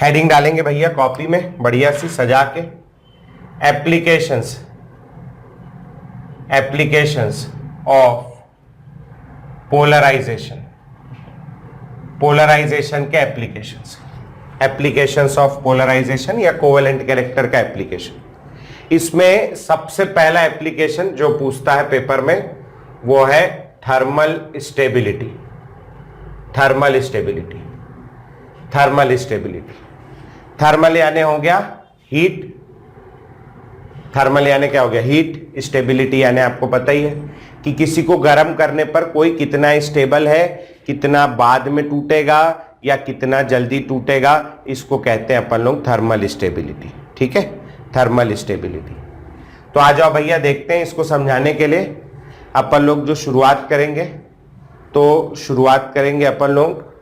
Heading डालेंगे भैया copy में बढ़िया सी सजा के, एप्लीकेशंस ऑफ पोलराइजेशन, पोलराइजेशन के एप्लीकेशंस ऑफ पोलराइजेशन या कोवेलेंट कैरेक्टर का एप्लीकेशन। इसमें सबसे पहला एप्लीकेशन जो पूछता है पेपर में वो है थर्मल स्टेबिलिटी। थर्मल यानी हो गया हीट, थर्मल यानी क्या हो गया हीट, स्टेबिलिटी यानी आपको पता ही है कि किसी को गर्म करने पर कोई कितना स्टेबल है, कितना बाद में टूटेगा या कितना जल्दी टूटेगा, इसको कहते हैं अपन लोग थर्मल स्टेबिलिटी। ठीक है, थर्मल स्टेबिलिटी। तो आ जाओ भैया देखते हैं इसको समझाने के लिए अपन लोग जो शुरुआत करेंगे, तो शुरुआत करेंगे अपन लोग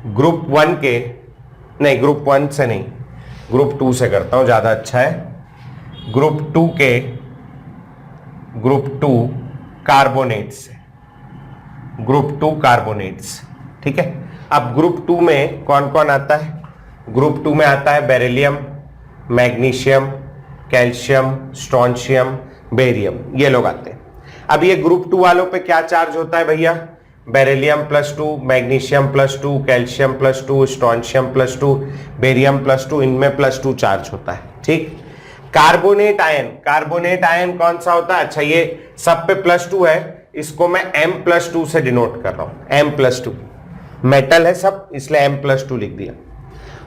ग्रुप 1 के, नहीं ग्रुप 1 से नहीं, ग्रुप 2 से करता हूं, ज्यादा अच्छा है। ग्रुप 2 कार्बोनेट से, ग्रुप 2 कार्बोनेट्स। ठीक है, अब ग्रुप 2 में कौन कौन आता है? ग्रुप 2 में आता है beryllium, magnesium, calcium, strontium, barium, ये लोग आते हैं। अब ये ग्रुप 2 वालों पे क्या चार्ज होता है भैया? Beryllium +2, magnesium +2, calcium +2, strontium +2, barium +2, इनमें +2 चार्ज होता है। ठीक, कार्बोनेट आयन कौन सा होता है? अच्छा, ये सब पे +2 है, इसको मैं M+2 से डिनोट कर रहा हूं, M+2, मेटल है सब इसलिए M+2 लिख दिया।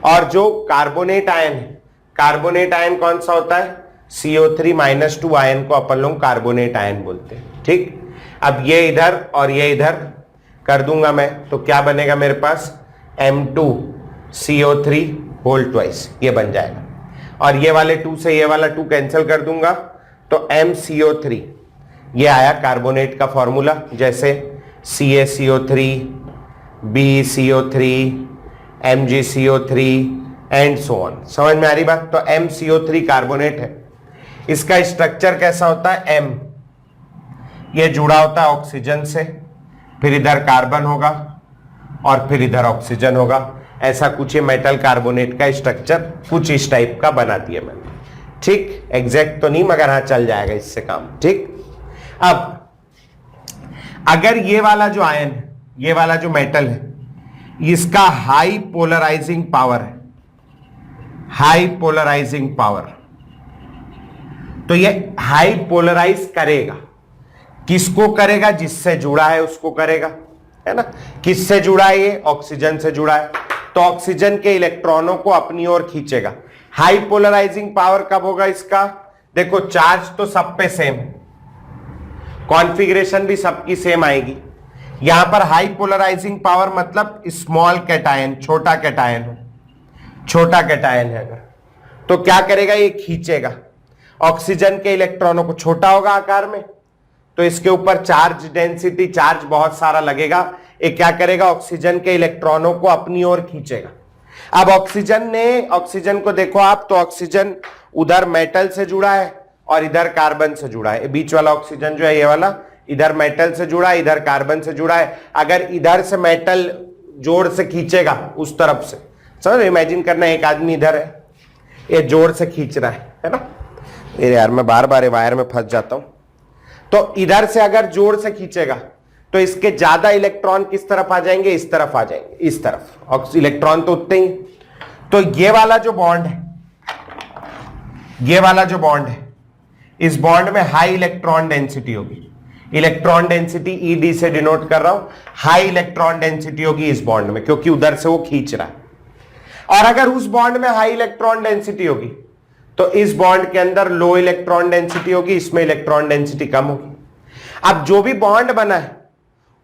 और जो कार्बोनेट आयन कौन सा होता है? CO3-2 आयन को अपन लोग कार्बोनेट आयन बोलते हैं। ठीक, अब ये इधर और ये इधर कर दूंगा मैं, तो क्या बनेगा मेरे पास? M2CO3 ये बन जाएगा। और ये वाले 2 से ये वाला 2 कैंसिल कर दूंगा तो MCO3, ये आया कार्बोनेट का फॉर्मूला, जैसे CaCO3, BeCO3, MgCO3 and so on. समझ में आ रही बात? तो MCO3 कार्बोनेट है। इसका स्ट्रक्चर कैसा होता है? M, ये जुड़ा होता है ऑक्सीजन से, फिर इधर कार्बन होगा और फिर इधर ऑक्सीजन होगा। ऐसा कुछ ये मेटल कार्बोनेट का स्ट्रक्चर कुछ इस टाइप का बना दिया मैंने। ठीक, एग्जैक्ट तो नहीं मगर हाँ चल जाएगा इससे काम। ठीक, अब अगर ये वाला जो आयन है, ये वाला जो मेटल है, इसका हाई पोलराइजिंग पावर है, हाई पोलराइजिंग पावर, तो ये हाई पोलराइज करेगा। किसको करेगा? जिससे जुड़ा है उसको करेगा, है ना। किससे जुड़ा है? ये ऑक्सीजन से जुड़ा है, तो ऑक्सीजन के इलेक्ट्रॉनों को अपनी ओर खींचेगा। हाई पोलराइजिंग पावर कब होगा इसका? देखो, चार्ज तो सब पे सेम, कॉन्फ़िगरेशन भी सबकी सेम आएगी। यहां पर हाई पोलराइजिंग पावर मतलब स्मॉल कैटायन, छोटा कैटायन हो, छोटा कैटायन है अगर, तो क्या करेगा? ये खींचेगा ऑक्सीजन के इलेक्ट्रॉनों को, छोटा होगा आकार में, तो इसके ऊपर चार्ज डेंसिटी, चार्ज बहुत सारा लगेगा। ये क्या करेगा? ऑक्सीजन के इलेक्ट्रॉनों को अपनी ओर खींचेगा। अब ऑक्सीजन को देखो आप, तो ऑक्सीजन उधर मेटल से जुड़ा है और इधर कार्बन से जुड़ा है। बीच वाला ऑक्सीजन जो है ये वाला, इधर मेटल से जुड़ा है, इधर कार्बन से जुड़ा है। अगर इधर से मेटल जोर से खींचेगा उस तरफ से, समझ, इमेजिन करना एक आदमी इधर है, ये जोर से खींच रहा है ना। अरे यार, मैं बार बार वायर में फंस जाता हूं। तो इधर से अगर जोर से खींचेगा तो इसके ज्यादा इलेक्ट्रॉन किस तरफ आ जाएंगे? इस तरफ आ जाएंगे, इस तरफ। और इलेक्ट्रॉन तो उतने ही। तो ये वाला जो बॉन्ड है, ये वाला जो बॉन्ड है, इस बॉन्ड में हाई इलेक्ट्रॉन डेंसिटी होगी। इलेक्ट्रॉन डेंसिटी ED से डिनोट कर रहा हूं। हाई इलेक्ट्रॉन डेंसिटी होगी इस बॉन्ड में, क्योंकि उधर से वो खींच रहा है। और अगर उस बॉन्ड में हाई इलेक्ट्रॉन डेंसिटी होगी तो इस बॉन्ड के अंदर लो इलेक्ट्रॉन डेंसिटी होगी, इसमें इलेक्ट्रॉन डेंसिटी कम होगी। अब जो भी बॉन्ड बना है,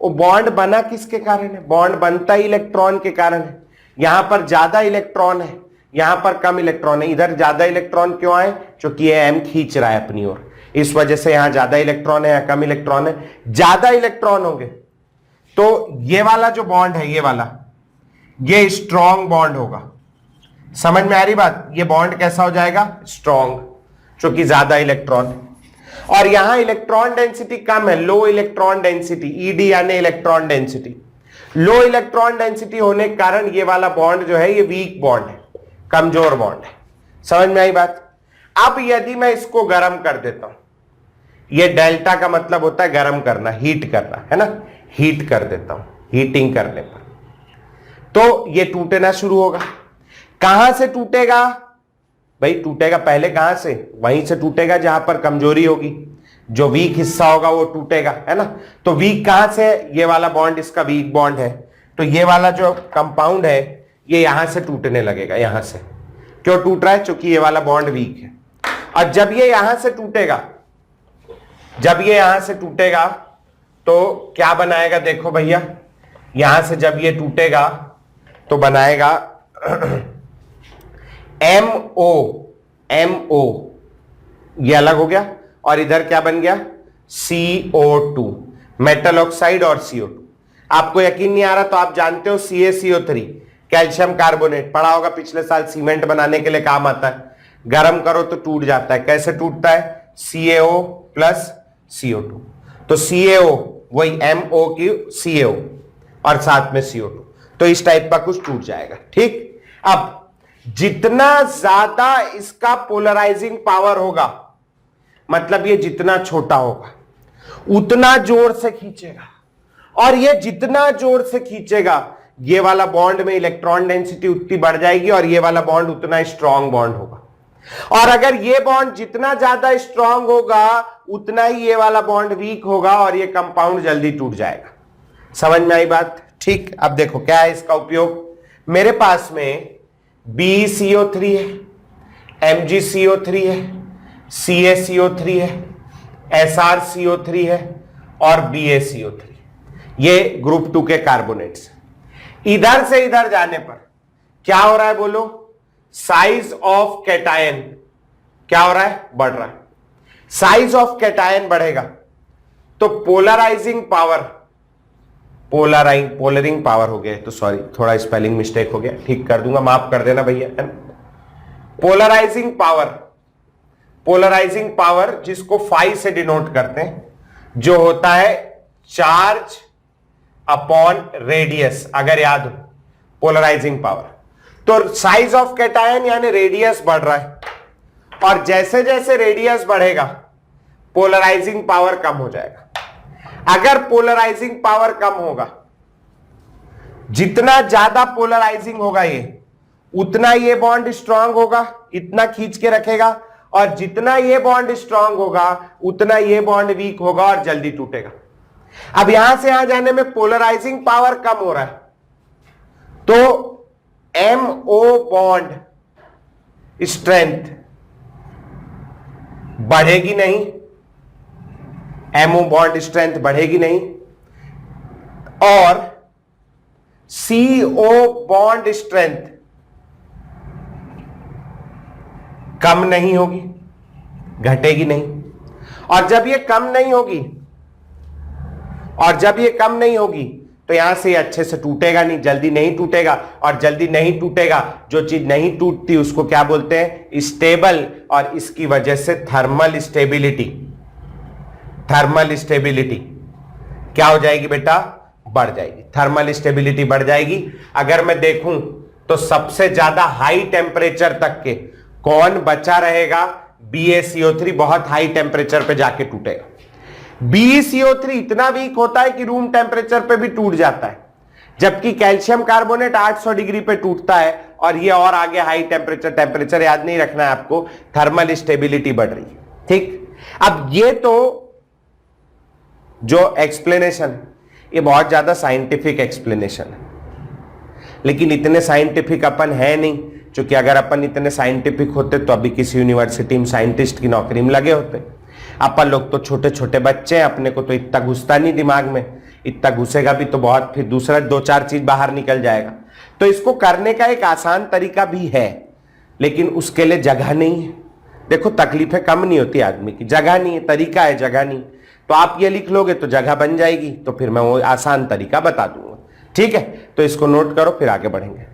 वो बॉन्ड बना किसके कारण है? बॉन्ड बनता ही इलेक्ट्रॉन के कारण है। यहां पर ज्यादा इलेक्ट्रॉन है, यहां पर कम इलेक्ट्रॉन है। इधर ज्यादा इलेक्ट्रॉन क्यों आए? क्योंकि ये M खींच रहा है अपनी ओर, इस वजह से यहां ज्यादा इलेक्ट्रॉन है या कम इलेक्ट्रॉन है? ज्यादा इलेक्ट्रॉन होंगे तो ये वाला जो बॉन्ड है, ये वाला, ये स्ट्रॉन्ग बॉन्ड होगा। समझ में आ रही बात? ये बॉन्ड कैसा हो जाएगा? स्ट्रॉन्ग, क्योंकि ज्यादा इलेक्ट्रॉन है। और यहां इलेक्ट्रॉन डेंसिटी कम है, लो इलेक्ट्रॉन डेंसिटी, ED यानी electron density. Low electron density होने के कारण ये वाला बॉन्ड जो है ये वीक बॉन्ड है, कमजोर बॉन्ड है। समझ में आई बात? अब यदि मैं इसको गर्म कर देता हूं, ये डेल्टा का मतलब होता है गर्म करना, हीट करना, है ना, हीट कर देता हूं, हीटिंग करने पर तो ये टूटना शुरू होगा। कहां से टूटेगा भाई? टूटेगा पहले कहां से? वहीं से टूटेगा जहां पर कमजोरी होगी, जो वीक हिस्सा होगा वो टूटेगा, है ना। तो वीक कहां से? ये वाला बॉन्ड इसका वीक बॉन्ड है, तो ये वाला जो कंपाउंड है ये यहां से टूटने लगेगा। यहां से क्यों टूट रहा है? क्योंकि ये वाला बॉन्ड वीक है। और जब ये यहां से टूटेगा, जब ये यहां से टूटेगा तो क्या बनाएगा? देखो भैया, यहां से जब ये टूटेगा तो बनाएगा MO, MO, ये अलग हो गया, और इधर क्या बन गया? CO2, मेटल ऑक्साइड और CO2। आपको यकीन नहीं आ रहा तो आप जानते हो CaCO3, कैल्शियम कार्बोनेट, पढ़ा होगा पिछले साल, सीमेंट बनाने के लिए काम आता है। गर्म करो तो टूट जाता है। कैसे टूटता है? CaO प्लस CO2, तो CaO वही MO की CaO और साथ में CO2, तो इस टाइप का कुछ टूट जाएगा। ठीक, अब जितना ज्यादा इसका पोलराइजिंग पावर होगा, मतलब ये जितना छोटा होगा उतना जोर से खींचेगा, और ये जितना जोर से खींचेगा ये वाला बॉन्ड में इलेक्ट्रॉन डेंसिटी उतनी बढ़ जाएगी और ये वाला बॉन्ड उतना स्ट्रांग बॉन्ड होगा। और अगर ये बॉन्ड जितना ज्यादा स्ट्रांग होगा उतना ही ये वाला बॉन्ड वीक होगा और ये कंपाउंड जल्दी टूट जाएगा। समझ में आई बात? ठीक, अब देखो क्या है इसका उपयोग। मेरे पास में BeCO3 है, MgCO3 है, CaCO3 है, SrCO3 है और BaCO3, ये ग्रुप 2 के कार्बोनेट्स। इधर से इधर जाने पर क्या हो रहा है बोलो? साइज ऑफ कैटायन क्या हो रहा है? बढ़ रहा है। साइज ऑफ कैटायन बढ़ेगा तो पोलराइजिंग पावर, पोलरिंग पावर हो गया, तो सॉरी थोड़ा स्पेलिंग मिस्टेक हो गया, ठीक कर दूंगा, माफ कर देना भैया। पोलराइजिंग पावर, पोलराइजिंग पावर जिसको फाई से डिनोट करते हैं, जो होता है चार्ज अपॉन रेडियस, अगर याद हो पोलराइजिंग पावर। तो साइज ऑफ कैटायन यानी रेडियस बढ़ रहा है, और जैसे जैसे रेडियस बढ़ेगा पोलराइजिंग पावर कम हो जाएगा। अगर पोलराइजिंग पावर कम होगा, जितना ज्यादा पोलराइजिंग होगा ये, उतना ये बॉन्ड स्ट्रांग होगा, इतना खींच के रखेगा, और जितना ये बॉन्ड स्ट्रांग होगा उतना ये बॉन्ड वीक होगा और जल्दी टूटेगा। अब यहां से यहां जाने में पोलराइजिंग पावर कम हो रहा है, तो MO बॉन्ड स्ट्रेंथ बढ़ेगी नहीं, MO बॉन्ड स्ट्रेंथ बढ़ेगी नहीं, और CO बॉन्ड स्ट्रेंथ कम नहीं होगी, घटेगी नहीं। और जब ये कम नहीं होगी, और जब ये कम नहीं होगी तो यहां से अच्छे से टूटेगा नहीं, जल्दी नहीं टूटेगा, और जल्दी नहीं टूटेगा, जो चीज नहीं टूटती उसको क्या बोलते हैं? स्टेबल, और इसकी वजह से थर्मल स्टेबिलिटी, थर्मल स्टेबिलिटी क्या हो जाएगी बेटा? बढ़ जाएगी, थर्मल स्टेबिलिटी बढ़ जाएगी। अगर मैं देखूं तो सबसे ज्यादा हाई टेम्परेचर तक के कौन बचा रहेगा? BaCO3 बहुत हाई टेम्परेचर पे जाके टूटेगा। BeCO3 इतना वीक होता है कि रूम टेम्परेचर पे भी टूट जाता है, जबकि कैल्शियम कार्बोनेट 800 डिग्री पे टूटता है, और ये और आगे हाई टेम्परेचर, टेम्परेचर याद नहीं रखना है आपको, थर्मल स्टेबिलिटी बढ़ रही है। ठीक, अब ये तो जो एक्सप्लेनेशन, ये बहुत ज्यादा साइंटिफिक एक्सप्लेनेशन है, लेकिन इतने साइंटिफिक अपन है नहीं, क्योंकि अगर अपन इतने साइंटिफिक होते तो अभी किसी यूनिवर्सिटी में साइंटिस्ट की नौकरी में लगे होते। अपन लोग तो छोटे छोटे बच्चे हैं, अपने को तो इतना घुसता नहीं दिमाग में, इतना घुसेगा भी तो बहुत, फिर दूसरा 2-4 चीज बाहर निकल जाएगा। तो इसको करने का एक आसान तरीका भी है, लेकिन उसके लिए जगह नहीं है। देखो तकलीफें कम नहीं होती आदमी की, जगह नहीं है, तरीका है, जगह नहीं। तो आप ये लिख लोगे तो जगह बन जाएगी, तो फिर मैं वो आसान तरीका बता दूंगा। ठीक है, तो इसको नोट करो, फिर आगे बढ़ेंगे।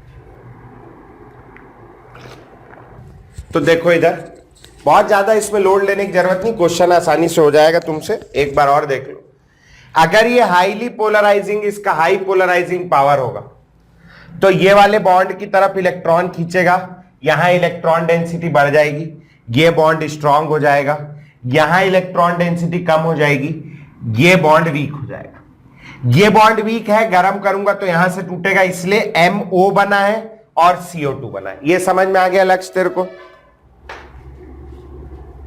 तो देखो इधर बहुत ज्यादा इसमें लोड लेने की जरूरत नहीं, क्वेश्चन आसानी से हो जाएगा तुमसे, एक बार और देख लो। अगर ये हाईली पोलराइजिंग, इसका हाई पोलराइजिंग पावर होगा, तो ये वाले बॉन्ड की तरफ इलेक्ट्रॉन खींचेगा, यहां इलेक्ट्रॉन डेंसिटी बढ़ जाएगी, ये बॉन्ड स्ट्रांग हो जाएगा, यहां इलेक्ट्रॉन डेंसिटी कम हो जाएगी, ये बॉन्ड वीक हो जाएगा। ये बॉन्ड वीक है, गर्म करूंगा तो यहां से टूटेगा, इसलिए MO बना है और CO2 बना है। ये समझ में आ गया लक्ष्य तेरे को?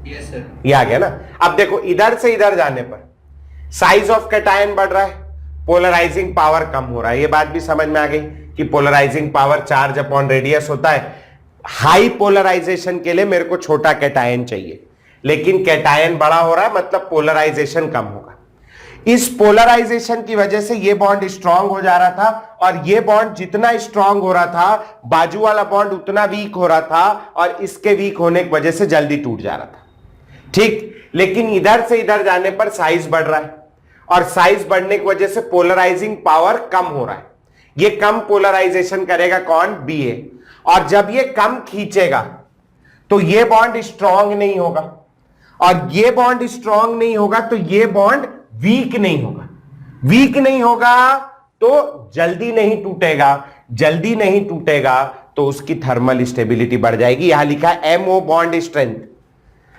Yes sir. ये आ गया ना। अब देखो इधर से इधर जाने पर साइज ऑफ कैटायन बढ़ रहा है, पोलराइजिंग पावर कम हो रहा है। ये बात भी समझ में आ गई कि polarising power charge upon radius होता है। हाई पोलराइजेशन के लिए मेरे को छोटा कैटायन चाहिए, लेकिन कैटायन बड़ा हो रहा है, मतलब पोलराइजेशन कम होगा। इस पोलराइजेशन की वजह से ये बॉन्ड स्ट्रांग हो जा रहा था, और ये बॉन्ड जितना स्ट्रांग हो रहा था, बाजू वाला बॉन्ड उतना वीक हो रहा था, और इसके वीक होने की वजह से जल्दी टूट जा रहा था। ठीक, लेकिन इधर से इधर जाने पर साइज बढ़ रहा है, और साइज बढ़ने की वजह से पोलराइजिंग पावर कम हो रहा है। ये कम पोलराइजेशन करेगा कौन? BA। और जब ये कम खींचेगा तो ये बॉन्ड स्ट्रांग नहीं होगा, और ये बॉन्ड स्ट्रांग नहीं होगा तो ये बॉन्ड वीक नहीं होगा। वीक नहीं होगा तो जल्दी नहीं टूटेगा, जल्दी नहीं टूटेगा तो उसकी थर्मल स्टेबिलिटी बढ़ जाएगी। यहां लिखा है MO बॉन्ड स्ट्रेंथ।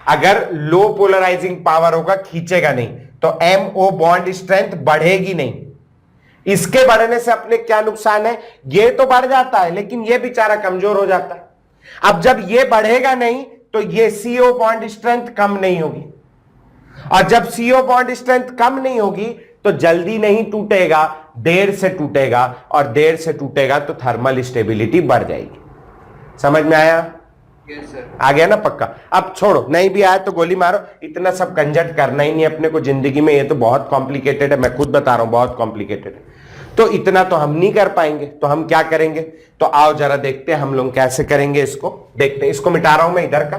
अगर लो पोलराइजिंग पावर होगा, खींचेगा नहीं, तो MO बॉन्ड स्ट्रेंथ बढ़ेगी नहीं। इसके बढ़ने से अपने क्या नुकसान है? ये तो बढ़ जाता है, लेकिन ये बेचारा कमजोर हो जाता है। अब जब ये बढ़ेगा नहीं तो ये CO बॉन्ड स्ट्रेंथ कम नहीं होगी, और जब CO बॉन्ड स्ट्रेंथ कम नहीं होगी तो जल्दी नहीं टूटेगा, देर से टूटेगा, और देर से टूटेगा तो थर्मल स्टेबिलिटी बढ़ जाएगी। समझ में आया? Yes sir. आ गया ना पक्का? अब छोड़ो, नहीं भी आया तो गोली मारो, इतना सब कंजट करना ही नहीं अपने को जिंदगी में। ये तो बहुत कॉम्प्लिकेटेड है, मैं खुद बता रहा हूं, बहुत कॉम्प्लिकेटेड है। तो इतना तो हम नहीं कर पाएंगे, तो हम क्या करेंगे? तो आओ जरा देखते हैं हम लोग कैसे करेंगे इसको। देखते हैं, इसको मिटा रहा हूं मैं इधर का।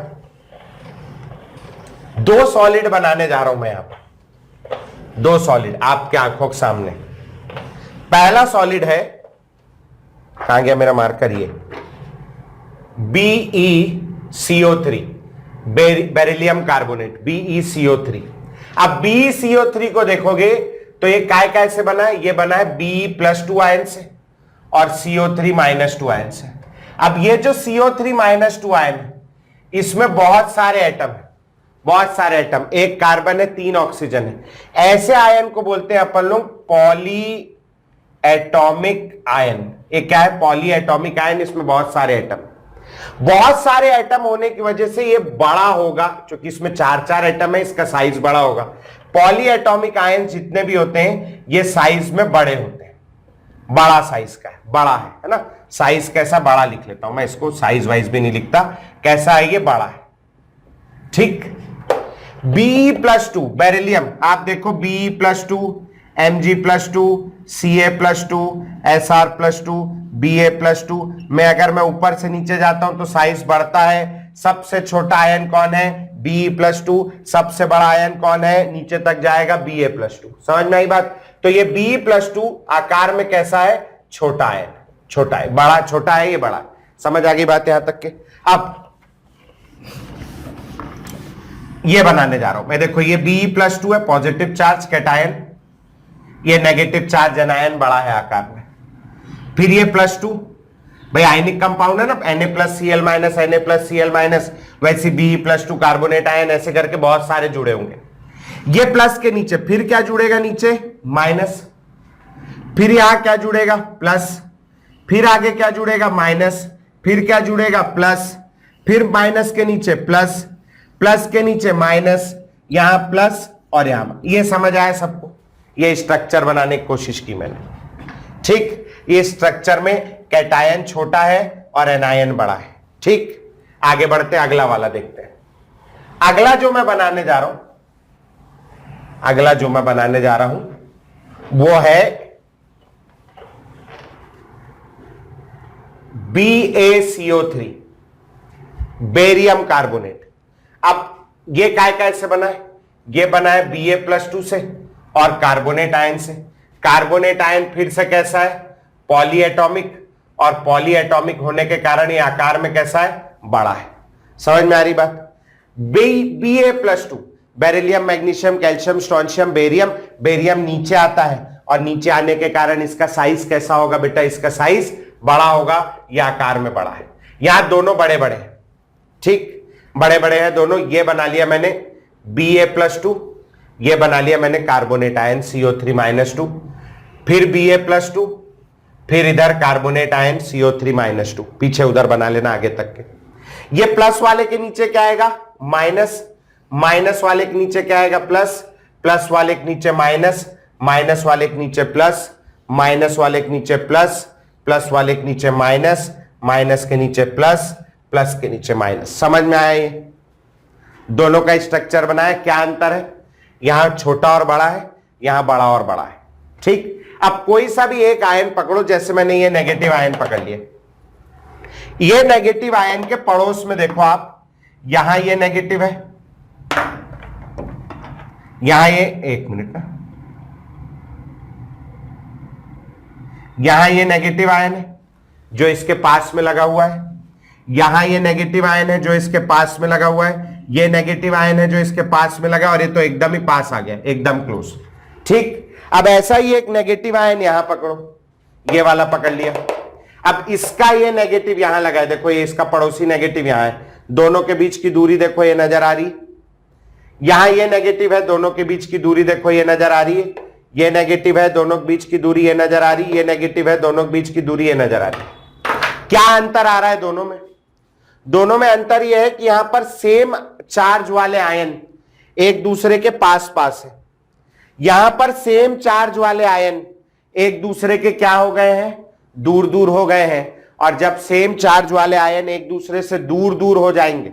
दो सॉलिड बनाने जा रहा हूं मैं यहां पर, दो सॉलिड आपके आंखों के सामने। पहला सॉलिड है, कहां गया मेरा मार्कर? ये BeCO3, बेरिलियम कार्बोनेट, BeCO3। अब BeCO3 को देखोगे तो ये काय काय से बना है? ये बना है Be+2 आयन से और CO3-2 आयन से। अब ये जो CO3-2 आयन है, इसमें बहुत सारे एटम है, बहुत सारे एटम, एक कार्बन है, 3 ऑक्सीजन है। ऐसे आयन को बोलते हैं अपन लोग पॉली एटॉमिक आयन। ये क्या है? Poly atomic ion. इसमें बहुत सारे एटम, बहुत सारे एटम होने की वजह से ये बड़ा होगा, क्योंकि इसमें 4 एटम है, इसका साइज बड़ा होगा। पॉली एटॉमिक आयन जितने भी होते हैं ये साइज में बड़े होते हैं, बड़ा साइज का है, बड़ा है ना? साइज कैसा? बड़ा लिख लेता हूं मैं इसको, साइज वाइज भी नहीं लिखता। कैसा है? ये बड़ा है। ठीक। Be+2 बेरिलियम, आप देखो Be+2, Mg+2, Ca+2, Sr+2, Ba+2 में अगर मैं ऊपर से नीचे जाता हूं तो साइज बढ़ता है। सबसे छोटा आयन कौन है? Be+2। सबसे बड़ा आयन कौन है? नीचे तक जाएगा Ba+2। समझ में आई बात? तो ये Be+2 आकार में कैसा है? छोटा आयन, छोटा है, बड़ा छोटा है, ये बड़ा है। समझ आ गई बात यहां तक के? अब ये बनाने जा रहा हूं मैं। देखो ये Be+2 है, पॉजिटिव चार्ज कैटायन, ये नेगेटिव चार्ज एनायन, बड़ा है आकार में। फिर ये +2, भाई आयनिक कंपाउंड है ना, Na+Cl-, Na+Cl-, वैसे Be+2 कार्बोनेट आयन, ऐसे करके बहुत सारे जुड़े होंगे। ये प्लस के नीचे फिर क्या जुड़ेगा? नीचे माइनस, फिर यहां क्या जुड़ेगा? प्लस, फिर आगे क्या जुड़ेगा? माइनस, फिर क्या जुड़ेगा? प्लस, फिर माइनस के नीचे प्लस, प्लस के नीचे माइनस, यहां प्लस और यहां। ये समझ आया सबको? ये स्ट्रक्चर बनाने की कोशिश की मैंने। ठीक, ये स्ट्रक्चर में कैटायन छोटा है और एनायन बड़ा है। ठीक, आगे बढ़ते हैं, अगला वाला देखते हैं। अगला जो मैं बनाने जा रहा हूं, अगला जो मैं बनाने जा रहा हूं वो है BaCO3, बेरियम कार्बोनेट। अब ये काय से बना है? ये बना है Ba+2 से और कार्बोनेट आयन से। कार्बोनेट आयन फिर से कैसा है? पॉली एटॉमिक, और पॉली एटॉमिक होने के कारण ये आकार में कैसा है? बड़ा है। समझ में आ रही बात? Ba+2 beryllium, magnesium, calcium, strontium, barium. Barium नीचे आता है और नीचे आने के कारण इसका साइज कैसा होगा बेटा? इसका साइज बड़ा होगा, यह आकार में बड़ा है। यहां दोनों बड़े बड़े हैं, ठीक, बड़े बड़े हैं दोनों। ये बना लिया मैंने Ba+2, ये बना लिया मैंने कार्बोनेट आयन CO3-2, फिर Ba+2, फिर इधर कार्बोनेट आयन CO3-2। पीछे उधर बना लेना आगे तक के। ये प्लस वाले के नीचे क्या आएगा? माइनस, माइनस वाले के नीचे क्या आएगा? प्लस, प्लस वाले के नीचे माइनस, माइनस वाले के नीचे प्लस, माइनस वाले के नीचे प्लस, प्लस वाले के नीचे माइनस, माइनस के नीचे प्लस, प्लस के नीचे माइनस। समझ में आया? ये दोनों का स्ट्रक्चर बनाया। क्या अंतर है? यहां छोटा और बड़ा है, यहां बड़ा और बड़ा है, ठीक। अब कोई सा भी एक आयन पकड़ो, जैसे मैंने ये नेगेटिव आयन पकड़ लिए। ये नेगेटिव आयन के पड़ोस में देखो आप, यहां ये नेगेटिव है, यहां ये, एक मिनट ना, यहां ये नेगेटिव आयन है जो इसके पास में लगा हुआ है, यहां ये नेगेटिव आयन है जो इसके पास में लगा हुआ है, ये नेगेटिव आयन है जो इसके पास में लगा, और ये तो एकदम ही पास आ गया, एकदम क्लोज, ठीक। अब ऐसा ही एक नेगेटिव आयन यहां पकड़ो, ये वाला पकड़ लिया। अब इसका ये नेगेटिव यहां लगा है, देखो ये इसका पड़ोसी नेगेटिव यहां है, दोनों के बीच की दूरी देखो ये नजर आ रही। यहां ये नेगेटिव है, दोनों के बीच की दूरी देखो ये नजर आ रही है। ये नेगेटिव है, दोनों के बीच की दूरी ये नजर आ रही। ये नेगेटिव है, दोनों के बीच की दूरी ये नजर आ रही। क्या अंतर आ रहा है दोनों में? दोनों में अंतर यह है कि यहां पर सेम चार्ज वाले आयन एक दूसरे के पास पास है, यहां पर सेम चार्ज वाले आयन एक दूसरे के क्या हो गए हैं? दूर दूर हो गए हैं। और जब सेम चार्ज वाले आयन एक दूसरे से दूर दूर हो जाएंगे,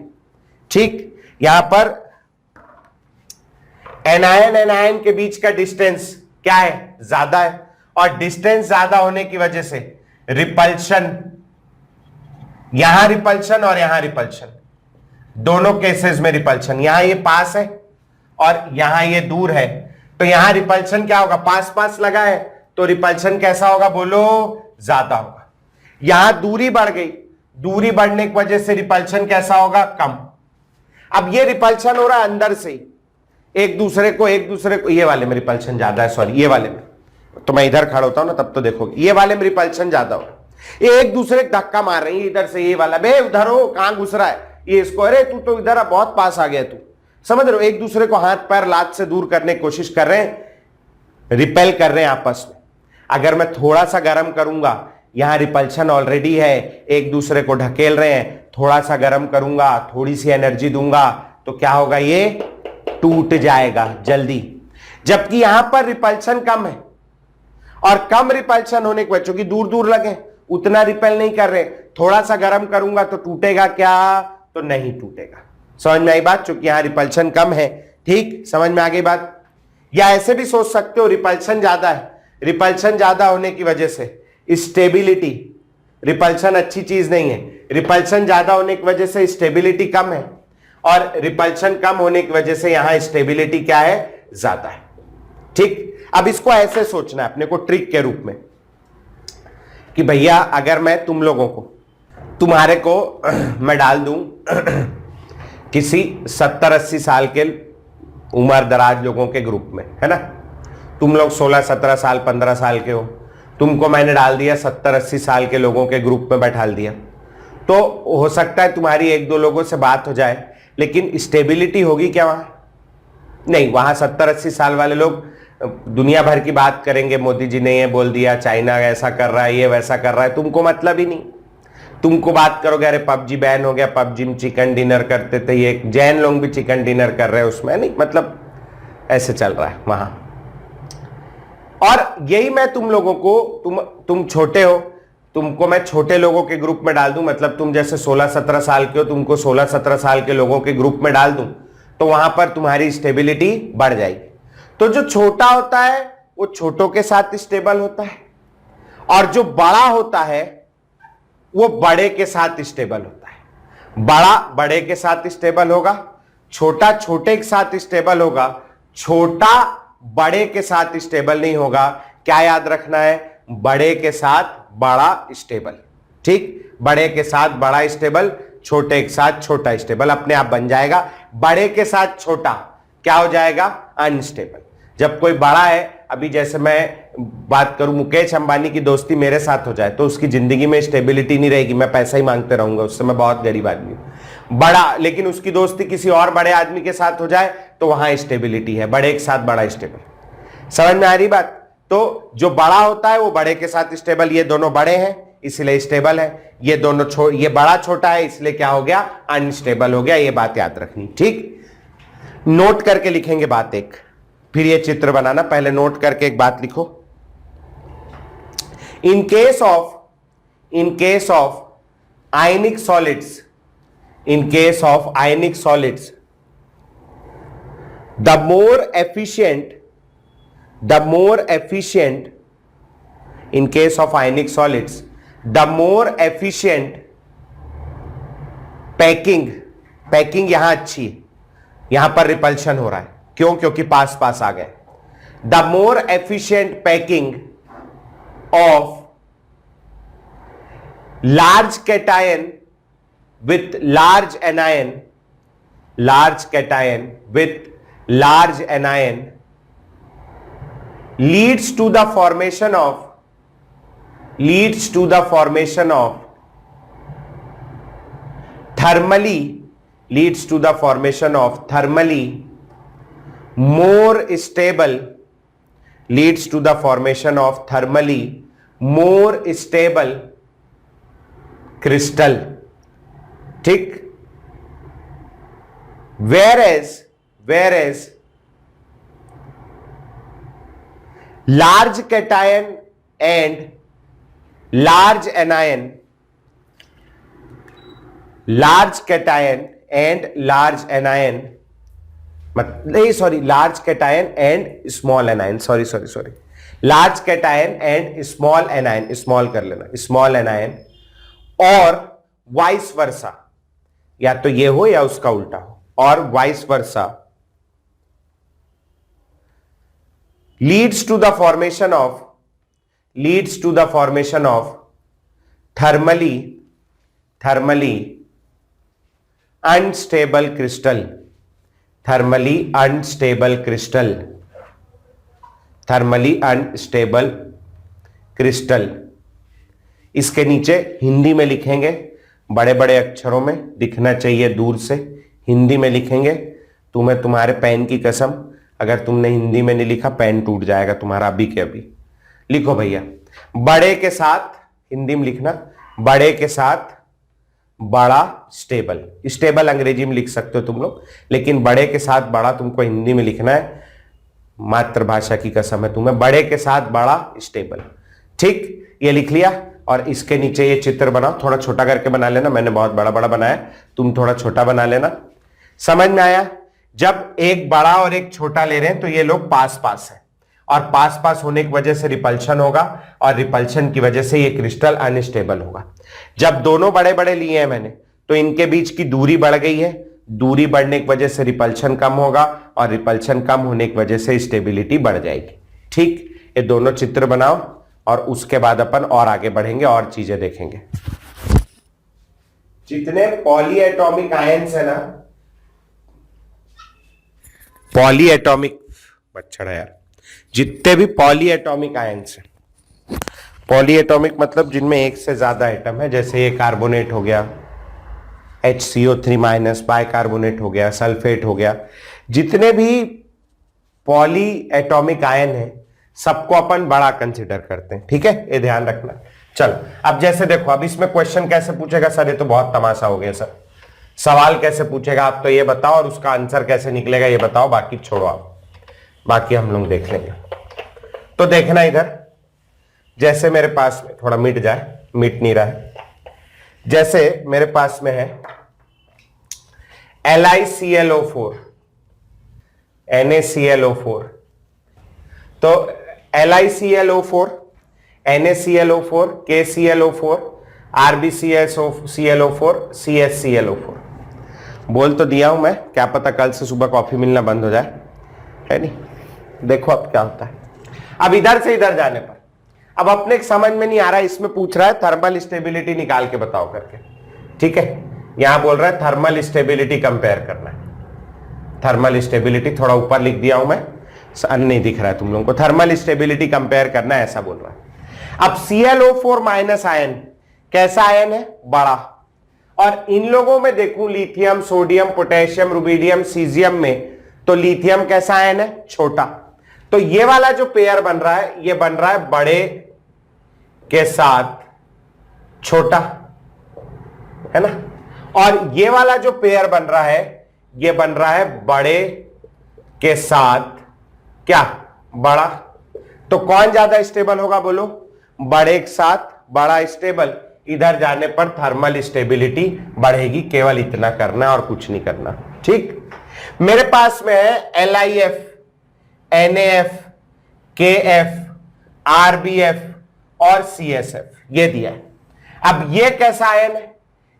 ठीक, यहां पर एनायन एनायन के बीच का डिस्टेंस क्या है? ज्यादा है। और डिस्टेंस ज्यादा होने की वजह से रिपल्शन, यहां रिपल्शन और यहां रिपल्शन, दोनों केसेस में रिपल्शन। यहां ये पास है और यहां ये दूर है, तो यहां रिपल्शन क्या होगा? पास पास लगा है तो रिपल्शन कैसा होगा? बोलो, ज्यादा होगा। यहां दूरी बढ़ गई, दूरी बढ़ने की वजह से रिपल्शन कैसा होगा? कम। अब ये रिपल्शन हो रहा है अंदर से ही, एक दूसरे को ये वाले में रिपल्शन ज्यादा है, सॉरी ये वाले में, तो मैं इधर खड़ा होता हूं ना तब तो देखोगे, ये वाले में रिपल्शन ज्यादा हो, ये एक दूसरे को धक्का मार रही है इधर से, ये वाला बे उधर हो, कहां घुस रहा है, ये इसको, अरे तू तो इधर बहुत पास आ गया तू, समझ रहे हो? एक दूसरे को हाथ पैर लात से दूर करने की कोशिश कर रहे हैं, रिपेल कर रहे हैं आपस में। अगर मैं थोड़ा सा गर्म करूंगा, यहां रिपल्शन ऑलरेडी है, एक दूसरे को ढकेल रहे हैं, थोड़ा सा गर्म करूंगा, थोड़ी सी एनर्जी दूंगा, तो क्या होगा? ये टूट जाएगा जल्दी। जबकि यहां पर रिपल्शन कम है, और कम रिपल्शन होने की वजह, चूंकि दूर दूर लगे, उतना रिपेल नहीं कर रहे, थोड़ा सा गर्म करूंगा तो टूटेगा क्या? तो नहीं टूटेगा। समझ में आई बात? चूंकि यहां रिपल्शन कम है, ठीक, समझ में आ गई बात? या ऐसे भी सोच सकते हो, रिपल्शन ज्यादा है, रिपल्शन ज्यादा होने की वजह से स्टेबिलिटी, रिपल्शन अच्छी चीज नहीं है, रिपल्शन ज्यादा होने की वजह से स्टेबिलिटी कम है, और रिपल्शन कम होने की वजह से यहां स्टेबिलिटी क्या है? ज्यादा है, ठीक। अब इसको ऐसे सोचना है अपने को ट्रिक के रूप में कि भैया अगर मैं तुम लोगों को, तुम्हारे को मैं डाल दूं किसी 70-80 साल के उम्र दराज लोगों के ग्रुप में, है ना, तुम लोग 16-17 साल 15 साल के हो, तुमको मैंने डाल दिया 70-80 साल के लोगों के ग्रुप में बैठाल दिया, तो हो सकता है तुम्हारी 1-2 लोगों से बात हो जाए, लेकिन स्टेबिलिटी होगी क्या वहां? नहीं, वहां 70-80 साल वाले लोग दुनिया भर की बात करेंगे, मोदी जी ने ये बोल दिया, चाइना ऐसा कर रहा है, ये वैसा कर रहा है, तुमको मतलब ही नहीं। तुमको बात करोगे, अरे पबजी बैन हो गया, पबजी में चिकन डिनर करते थे, ये जैन लोग भी चिकन डिनर कर रहे हैं उसमें, नहीं मतलब ऐसे चल रहा है वहां। और यही मैं तुम लोगों को, तुम छोटे हो, तुमको मैं छोटे लोगों के ग्रुप में डाल दूं, मतलब तुम जैसे 16-17 साल के हो, तुमको 16-17 साल के लोगों के ग्रुप में डाल दूं, तो वहां पर तुम्हारी स्टेबिलिटी बढ़ जाएगी। तो जो छोटा होता है वो छोटों के साथ स्टेबल होता है, और जो बड़ा होता है वो बड़े के साथ स्टेबल होता है। बड़ा बड़े के साथ स्टेबल होगा, छोटा छोटे के साथ स्टेबल होगा, छोटा बड़े के साथ स्टेबल नहीं होगा। क्या याद रखना है? बड़े के साथ बड़ा स्टेबल, ठीक, बड़े के साथ बड़ा स्टेबल, छोटे के साथ छोटा स्टेबल, अपने आप बन जाएगा। बड़े के साथ छोटा क्या हो जाएगा? अनस्टेबल। जब कोई बड़ा है, अभी जैसे मैं बात करूं मुकेश अंबानी की दोस्ती मेरे साथ हो जाए तो उसकी जिंदगी में स्टेबिलिटी नहीं रहेगी, मैं पैसा ही मांगते रहूंगा, उससे मैं बहुत गरीब आदमी हूं। बड़ा, लेकिन उसकी दोस्ती किसी और बड़े आदमी के साथ हो जाए तो वहां स्टेबिलिटी है, बड़े के साथ बड़ा स्टेबल। समझ में आ रही बात? तो जो बड़ा होता है वो बड़े के साथ स्टेबल, ये दोनों बड़े हैं इसलिए स्टेबल है, ये दोनों ये बड़ा छोटा है इसलिए क्या हो गया? अनस्टेबल हो गया। ये बात याद रखनी, ठीक? नोट करके लिखेंगे बात एक, फिर ये चित्र बनाना। पहले नोट करके एक बात लिखो। In case of ionic solids, in case of ionic solids, the more efficient in case of ionic solids, the more efficient packing यहां अच्छी है, यहां पर रिपल्शन हो रहा है, क्यों? क्योंकि पास पास आ गए। The more efficient packing of large cation with large anion, large cation with large anion leads to the formation of thermally more stable crystal, ठीक? whereas large cation and large anion, large cation and large cation and small anion, sorry, large cation and small anion, small कर लेना, small anion, और vice versa, या तो ये हो या उसका उल्टा हो, और vice versa leads to the formation of thermally unstable crystal, thermally unstable crystal। इसके नीचे हिंदी में लिखेंगे, बड़े बड़े अक्षरों में दिखना चाहिए, दूर से हिंदी में लिखेंगे। तुम्हें तुम्हारे पेन की कसम, अगर तुमने हिंदी में नहीं लिखा पेन टूट जाएगा तुम्हारा अभी के अभी। लिखो भैया, बड़े के साथ, हिंदी में लिखना, बड़े के साथ बड़ा स्टेबल, स्टेबल अंग्रेजी में लिख सकते हो तुम लोग, लेकिन बड़े के साथ बड़ा तुमको हिंदी में लिखना है, मातृभाषा की कसम है तुम्हें, बड़े के साथ बड़ा स्टेबल, ठीक? ये लिख लिया, और इसके नीचे ये चित्र बनाओ, थोड़ा छोटा करके बना लेना, मैंने बहुत बड़ा बड़ा बनाया, तुम थोड़ा छोटा बना लेना। समझ में आया? जब एक बड़ा और एक छोटा ले रहे हैं तो ये लोग पास पास है, और पास पास होने की वजह से रिपल्शन होगा, और रिपल्शन की वजह से ये क्रिस्टल अनस्टेबल होगा। जब दोनों बड़े बड़े लिए हैं मैंने, तो इनके बीच की दूरी बढ़ गई है, दूरी बढ़ने की वजह से रिपल्शन कम होगा, और रिपल्शन कम होने की वजह से स्टेबिलिटी बढ़ जाएगी, ठीक? ये दोनों चित्र बनाओ, और उसके बाद अपन और आगे बढ़ेंगे और चीजें देखेंगे। जितने पॉलीएटॉमिक आयंस है ना, पॉलीएटॉमिक मच्छर है यार, जितने भी पॉलीएटॉमिक आयंस है, पॉलीएटॉमिक मतलब जिनमें एक से ज्यादा एटम है, जैसे ये कार्बोनेट हो गया, HCO3- बाइकार्बोनेट हो गया, सल्फेट हो गया, जितने भी पॉलीएटॉमिक आयन है सबको अपन बड़ा कंसिडर करते हैं, ठीक है? ये ध्यान रखना। चलो अब जैसे देखो, अब इसमें क्वेश्चन कैसे पूछेगा सर? ये तो बहुत तमाशा हो गया सर, सवाल कैसे पूछेगा आप तो ये बताओ, और उसका आंसर कैसे निकलेगा ये बताओ, बाकी छोड़ो आप, बाकी हम लोग देख लेंगे। तो देखना इधर, जैसे मेरे पास में थोड़ा मिट जाए, मिट नहीं रहा है, जैसे मेरे पास में है LiClO4, NaClO4, तो LiClO4, NaClO4, KClO4, RbClO4, CsClO4, बोल तो दिया हूं मैं, क्या पता कल से सुबह कॉफी मिलना बंद हो जाए, है नहीं? देखो अब क्या होता है। अब इधर से इधर जाने पर अब अपने समझ में नहीं आ रहा, इसमें पूछ रहा है थर्मल स्टेबिलिटी निकाल के बताओ करके, ठीक है? यहां बोल रहा है थर्मल स्टेबिलिटी कंपेयर करना है, थर्मल स्टेबिलिटी थोड़ा ऊपर लिख दिया हूं मैं, नहीं दिख रहा है तुम लोगों को। थर्मल स्टेबिलिटी कंपेयर करना है ऐसा बोल रहा है। अब ClO4 माइनस आयन कैसा आयन है? बड़ा। और इन लोगों में देखूं lithium, sodium, potassium, rubidium, caesium में, तो लिथियम कैसा आयन है? छोटा। तो ये वाला जो पेयर बन रहा है ये बन रहा है बड़े के साथ छोटा, है ना। और ये वाला जो पेयर बन रहा है ये बन रहा है बड़े के साथ क्या? बड़ा। तो कौन ज्यादा स्टेबल होगा बोलो? बड़े के साथ बड़ा स्टेबल। इधर जाने पर थर्मल स्टेबिलिटी बढ़ेगी, केवल इतना करना है और कुछ नहीं करना। ठीक। मेरे पास में है LiF, NaF, KF, RbF और CSF, ये दिया है। अब ये कैसा आयन है?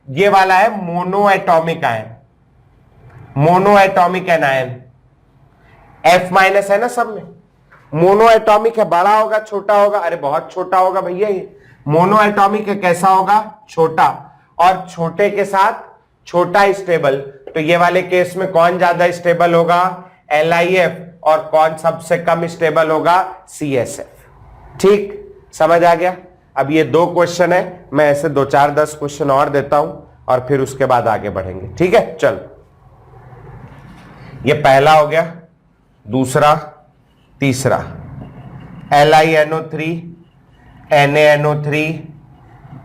ये वाला है mono atomic ion, mono atomic anion. F minus है ना सब में, मोनो एटॉमिक है, बड़ा होगा छोटा होगा? अरे बहुत छोटा होगा भैया। ये मोनो एटॉमिक है, कैसा होगा? छोटा। और छोटे के साथ छोटा स्टेबल, तो ये वाले केस में कौन ज्यादा स्टेबल होगा? LiF। और कौन सबसे कम स्टेबल होगा? CSF। ठीक, समझ आ गया। अब ये 2 क्वेश्चन है, मैं ऐसे 2 4 10 क्वेश्चन और देता हूं और फिर उसके बाद आगे बढ़ेंगे। ठीक है, चल। ये पहला हो गया, दूसरा, तीसरा। LiNO3, NaNO3,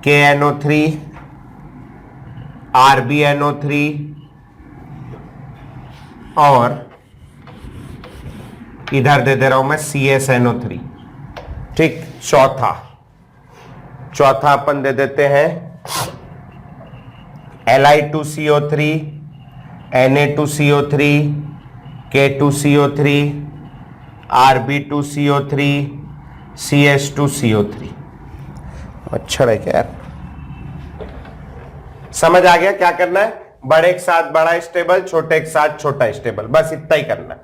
KNO3, RbNO3 और इधर दे दे रहा हूं मैं CsNO3। ठीक। चौथा अपन दे देते हैं Li2CO3, Na2CO3, K2CO3, Rb2CO3, CS2CO3। अच्छा है क्या यार? समझ आ गया क्या करना है? बड़े के साथ बड़ा स्टेबल, छोटे के साथ छोटा स्टेबल, बस इतना ही करना है।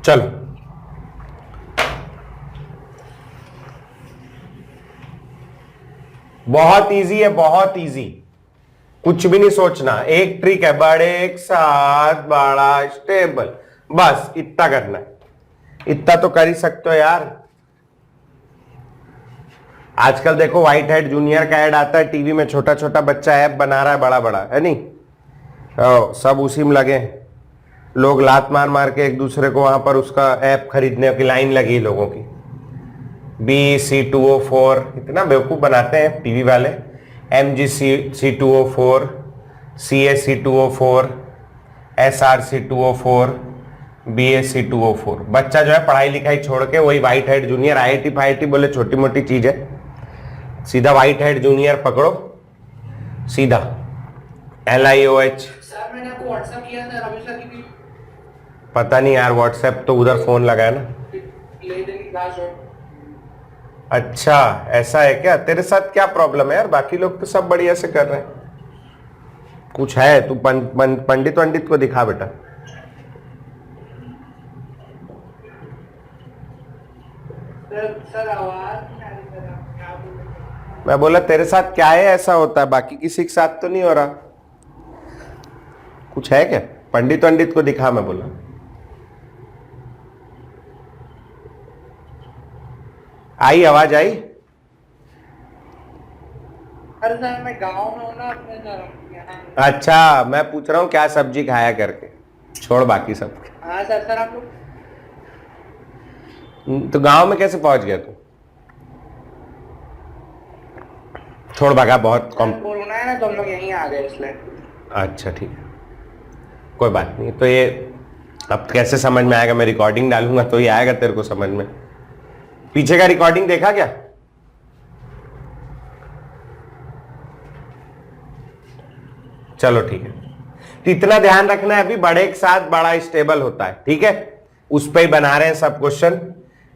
चलो, बहुत इजी है, बहुत इजी, कुछ भी नहीं सोचना। एक ट्रिक है, बड़े एक साथ बड़ा स्टेबल, बस इतना करना है। इतना तो कर ही सकते हो यार। आजकल देखो व्हाइट हेड जूनियर का ऐड आता है टीवी में, छोटा छोटा बच्चा ऐप बना रहा है बड़ा बड़ा, है नहीं? सब उसी में लगे हैं। लोग लात मार मार के एक दूसरे को वहां पर उसका ऐप खरीदने की लाइन लगी लोगों की। BC204 इतना बेवकूफ बनाते हैं टीवी वाले। MGC204, CAC204, SRC204, BAC204। बच्चा जो है पढ़ाई लिखाई छोड़ के वही व्हाइट हेड जूनियर, IIT फाइटी बोले छोटी मोटी चीज है, सीधा व्हाइट हेड जूनियर पकड़ो, सीधा LIOH। सर मैंने आपको व्हाट्सएप किया था रवि सर की भी। पता नहीं यार, व्हाट्सएप तो उधर फोन लगा है ना। ले देंगे क्लास और अच्छा ऐसा है क्या? तेरे साथ क्या प्रॉब्लम है यार? बाकी लोग तो सब बढ़िया से कर रहे हैं। कुछ है? तू पंडित वंडित को दिखा बेटा। सर आवाज नहीं आ रही सर, आप क्या बोल रहे हैं? मैं बोला तेरे साथ क्या है ऐसा होता है, बाकी किसी के साथ तो नहीं हो रहा। कुछ है क्या? पंडित वंडित को दिखा, मैं बोला। आई आवाज आई? अरे सर मैं गांव में हूँ ना अपने सर यहाँ। अच्छा, मैं पूछ रहा हूँ क्या सब्जी खाया करके, छोड़ बाकी सब। हाँ सर आप लोग तो गांव में कैसे पहुंच गया तू? छोड़ भगा, बहुत कम। कोरोना है ना तो हम लोग यहीं आ गए इसलिए। अच्छा ठीक है, कोई बात नहीं। तो ये अब कैसे समझ में आएगा? मैं रिकॉर्डिंग डालूंगा तो ये आएगा तेरे को समझ में। पीछे का रिकॉर्डिंग देखा क्या? चलो ठीक है। तो इतना ध्यान रखना है, अभी बड़े के साथ बड़ा स्टेबल होता है, ठीक है? उस पर ही बना रहे हैं सब question.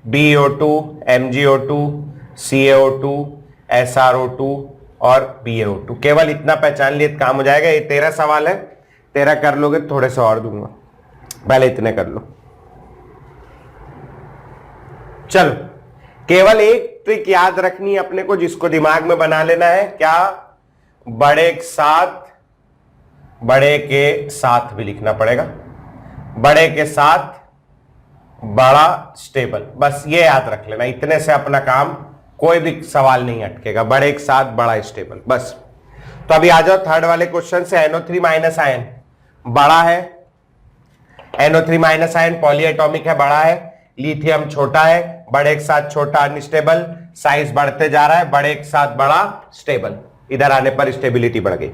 BO2, MgO2, CaO2, SrO2 और BaO2, केवल इतना पहचान लिए काम हो जाएगा। ये 13 सवाल है, 13 कर लोगे तो थोड़े से और दूंगा, पहले इतने कर लो। चलो, केवल एक ट्रिक याद रखनी है अपने को, जिसको दिमाग में बना लेना है। क्या? बड़े के साथ भी लिखना पड़ेगा, बड़े के साथ बड़ा स्टेबल, बस ये याद रख लेना। इतने से अपना काम, कोई भी सवाल नहीं अटकेगा। बड़े के साथ बड़ा स्टेबल, बस। तो अभी आ जाओ थर्ड वाले क्वेश्चन से। NO3 माइनस आयन बड़ा है, NO3 माइनस आयन पॉलीएटॉमिक है, बड़ा है। लिथियम छोटा है, बड़े के साथ छोटा अनस्टेबल, साइज बढ़ते जा रहा है, बड़े के साथ बड़ा स्टेबल। इधर आने पर स्टेबिलिटी बढ़ गई।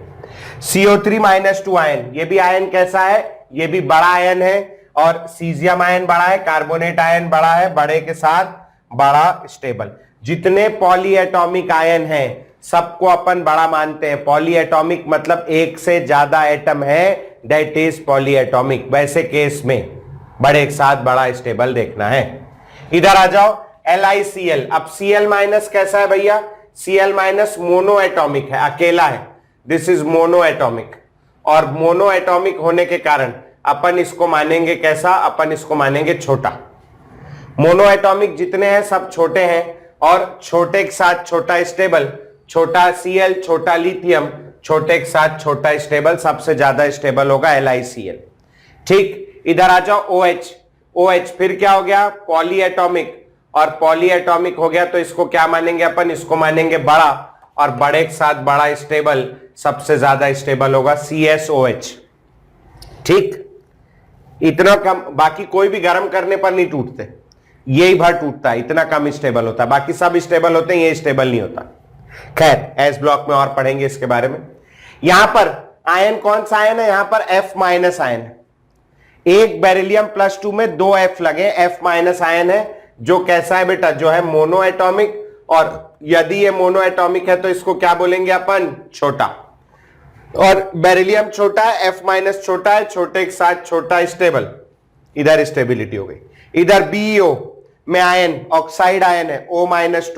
CO3 माइनस 2 आयन, ये भी आयन कैसा है? ये भी बड़ा आयन है। और सीजियम आयन बड़ा है, कार्बोनेट आयन बड़ा है, बड़े के साथ बड़ा स्टेबल। जितने पॉलीएटॉमिक आयन हैं सबको अपन बड़ा मानते हैं। पॉलीएटॉमिक मतलब एक से ज्यादा एटम है, दैट इज पॉलीएटॉमिक। वैसे केस में बड़े के साथ बड़ा स्टेबल देखना है। इधर आ जाओ, LiCl। अब Cl माइनस कैसा है भैया? Cl माइनस मोनो एटॉमिक है, अकेला है। दिस इज मोनो एटॉमिक, और मोनो एटॉमिक होने के कारण अपन इसको मानेंगे कैसा? अपन इसको मानेंगे छोटा। मोनो एटॉमिक जितने हैं सब छोटे हैं, और छोटे के साथ छोटा स्टेबल। छोटा Cl, छोटा लिथियम, छोटे के साथ छोटा स्टेबल। सबसे ज्यादा स्टेबल होगा LiCl, ठीक। इधर आ जाओ, OH फिर क्या हो गया? पॉलीएटॉमिक, और पॉलीएटॉमिक हो गया तो इसको क्या मानेंगे अपन? इसको मानेंगे बड़ा, और बड़े के साथ बड़ा स्टेबल, सबसे ज्यादा स्टेबल होगा CSOH, ठीक। इतना कम, बाकी कोई भी गर्म करने पर नहीं टूटते, यही भर टूटता है, इतना कम स्टेबल होता है। बाकी सब स्टेबल होते हैं, ये स्टेबल नहीं होता। खैर, एस ब्लॉक में और पढ़ेंगे इसके बारे में। यहां पर आयन कौन सा आयन है? यहां पर F माइनस आयन है। एक बेरिलियम +2 में 2 F लगे, F माइनस आयन है, जो कैसा है बेटा? जो है मोनो एटॉमिक। और यदि ये मोनो एटॉमिक है तो इसको क्या बोलेंगे अपन? छोटा। और बेरिलियम छोटा है, F माइनस छोटा है, छोटे के साथ छोटा स्टेबल। इधर स्टेबिलिटी हो गई। इधर BeO में आयन ऑक्साइड आयन है, O minus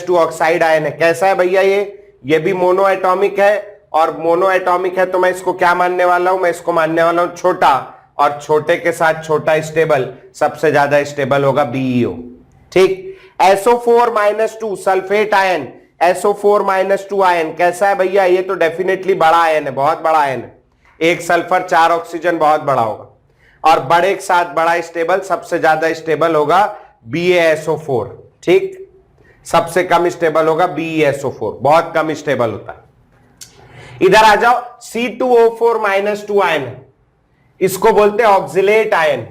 two oxide ion है। कैसा है भैया? ये भी मोनो एटॉमिक है, और मोनो एटॉमिक है तो मैं इसको क्या मानने वाला हूं? मैं इसको मानने वाला हूं छोटा, और छोटे के साथ छोटा स्टेबल, सबसे ज्यादा स्टेबल होगा BeO, ठीक। SO4 minus 2 sulphate ion, SO4 minus 2 ion कैसा है भैया? ये तो डेफिनेटली बड़ा आयन है, बहुत बड़ा आयन है। एक सल्फर 4 ऑक्सीजन, बहुत बड़ा होगा। और बड़े के साथ बड़ा स्टेबल, सबसे ज्यादा स्टेबल होगा BaSO4, ठीक। सबसे कम स्टेबल होगा BeSO4, बहुत कम स्टेबल होता है। इधर आ जाओ, C2O4 माइनस 2 आयन है, इसको बोलते हैं oxalate ion.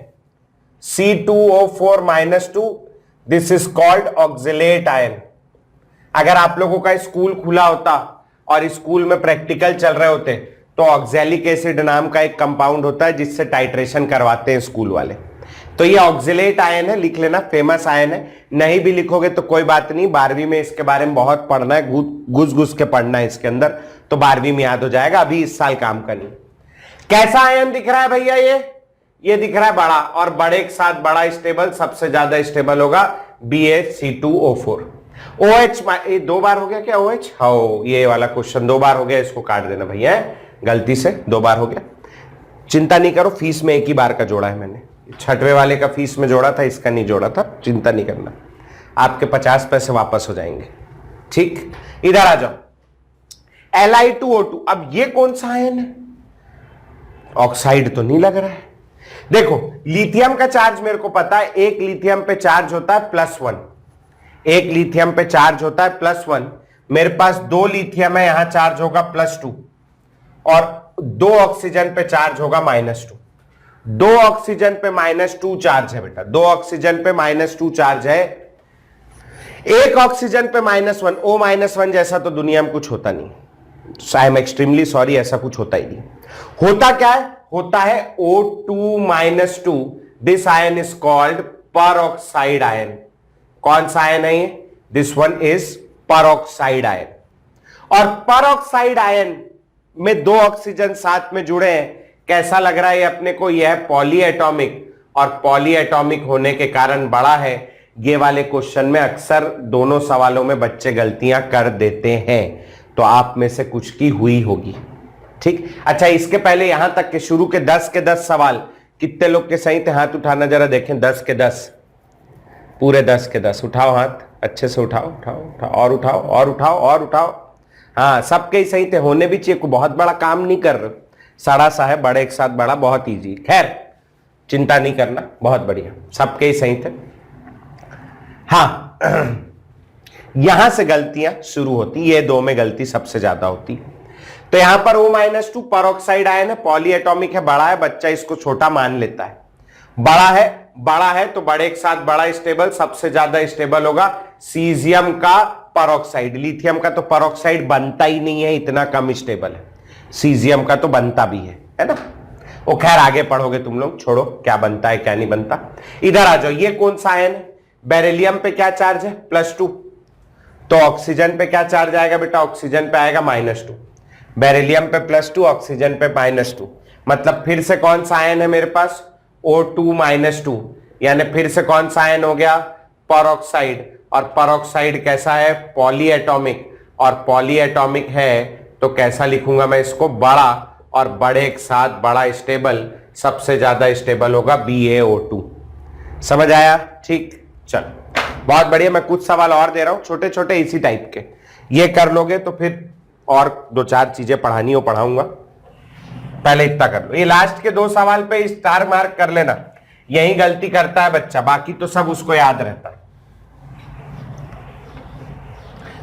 C2O4 minus 2, this is called oxalate ion. अगर आप लोगों का स्कूल खुला होता और स्कूल में प्रैक्टिकल चल रहे होते तो ऑक्सैलिक एसिड नाम का एक कंपाउंड होता है जिससे टाइट्रेशन करवाते हैं स्कूल वाले। तो ये ऑक्सिलेट आयन है, लिख लेना, फेमस आयन है। नहीं भी लिखोगे तो कोई बात नहीं, 12वीं में इसके बारे में बहुत पढ़ना है, घुस घुस के पढ़ना है इसके अंदर, तो 12वीं में याद हो जाएगा। अभी इस साल काम करनी। कैसा आयन दिख रहा है भैया? ये दिख रहा है बड़ा, और बड़े के साथ बड़ा स्टेबल, सबसे ज्यादा स्टेबल होगा BaC2O4। OH 2 बार हो गया क्या? OH, हाँ, ये वाला क्वेश्चन 2 बार हो गया, इसको काट देना भैया, गलती से 2 बार हो गया। चिंता नहीं करो, फीस में एक ही बार का जोड़ा है मैंने, 6वें वाले का फीस में जोड़ा था, इसका नहीं जोड़ा था, चिंता नहीं करना, आपके 50 पैसे वापस हो जाएंगे, ठीक। इधर आ जाओ, Li2O2। अब ये कौन सा आयन है? ऑक्साइड तो नहीं लग रहा है। देखो, लिथियम का चार्ज मेरे को पता है, एक लिथियम पे चार्ज होता है +1, एक लिथियम पे चार्ज होता है +1, मेरे पास 2 लिथियम है, यहां चार्ज होगा +2 और 2 ऑक्सीजन पे चार्ज होगा -2। 2 ऑक्सीजन पे -2 चार्ज है बेटा, 2 ऑक्सीजन पे -2 चार्ज है, 1 ऑक्सीजन पे -1। O-1 जैसा तो दुनिया में कुछ होता नहीं, आई एम एक्सट्रीमली सॉरी, ऐसा कुछ होता ही नहीं। होता क्या है? होता है O2-2। This ion is called peroxide ion. कौन सा आयन है ये? This one is peroxide ion. और परऑक्साइड आयन में 2 ऑक्सीजन साथ में जुड़े हैं। कैसा लग रहा है ये अपने को? यह है पॉलीएटॉमिक, और पॉलीएटॉमिक होने के कारण बड़ा है। ये वाले क्वेश्चन में अक्सर दोनों सवालों में बच्चे गलतियां कर देते हैं, तो आप में से कुछ की हुई होगी। ठीक, अच्छा इसके पहले यहां तक के शुरू के 10 के 10 सवाल कितने लोग के सही थे? हाथ उठाना जरा देखें। 10 के 10, पूरे 10 के 10 उठाओ हाथ, अच्छे से उठाओ, उठाओ उठाओ, और उठाओ और उठाओ और उठाओ। हाँ, सबके ही सही थे, होने भी चाहिए, कोई बहुत बड़ा काम नहीं कर रहे। साड़ा सा है, बड़े एक साथ बड़ा, बहुत इजी। खैर चिंता नहीं करना, बहुत बढ़िया, सबके ही सही थे। हाँ यहां से गलतियां शुरू होती, ये 2 में गलती सबसे ज्यादा होती। तो यहां पर O-2 परऑक्साइड आयन है, पॉलीएटॉमिक है, बड़ा है, बच्चा इसको छोटा मान लेता है। बड़ा है तो बड़े एक साथ बड़ा स्टेबल, सबसे ज्यादा स्टेबल होगा सीजियम का परऑक्साइड। लिथियम का तो परऑक्साइड बनता ही नहीं है, इतना कम स्टेबल है। सीजियम का तो बनता भी है ना। वो खैर आगे पढ़ोगे तुम लोग, छोड़ो क्या बनता है क्या नहीं बनता। इधर आ जाओ, ये कौन सा आयन है? बेरिलियम पे क्या चार्ज है? +2। तो ऑक्सीजन पे क्या चार्ज आएगा बेटा? ऑक्सीजन पे आएगा -2। बेरिलियम पे +2, ऑक्सीजन पे -2, मतलब फिर से कौन सा आयन है मेरे पास? O2-2, यानी फिर से कौन सा आयन हो गया? परऑक्साइड। और परऑक्साइड कैसा है? पॉलीएटॉमिक। और पॉलीएटॉमिक है तो कैसा लिखूंगा मैं इसको? बड़ा, और बड़े एक साथ बड़ा स्टेबल, सबसे ज्यादा स्टेबल होगा BaO2। समझ आया? ठीक, चलो बहुत बढ़िया। मैं कुछ सवाल और दे रहा हूं, छोटे छोटे इसी टाइप के, ये कर लोगे तो फिर और 2-4 चीजें पढ़ानी हो पढ़ाऊंगा, पहले इतना कर लो। ये लास्ट के 2 सवाल पे स्टार मार्क कर लेना, यही गलती करता है बच्चा, बाकी तो सब उसको याद रहता है।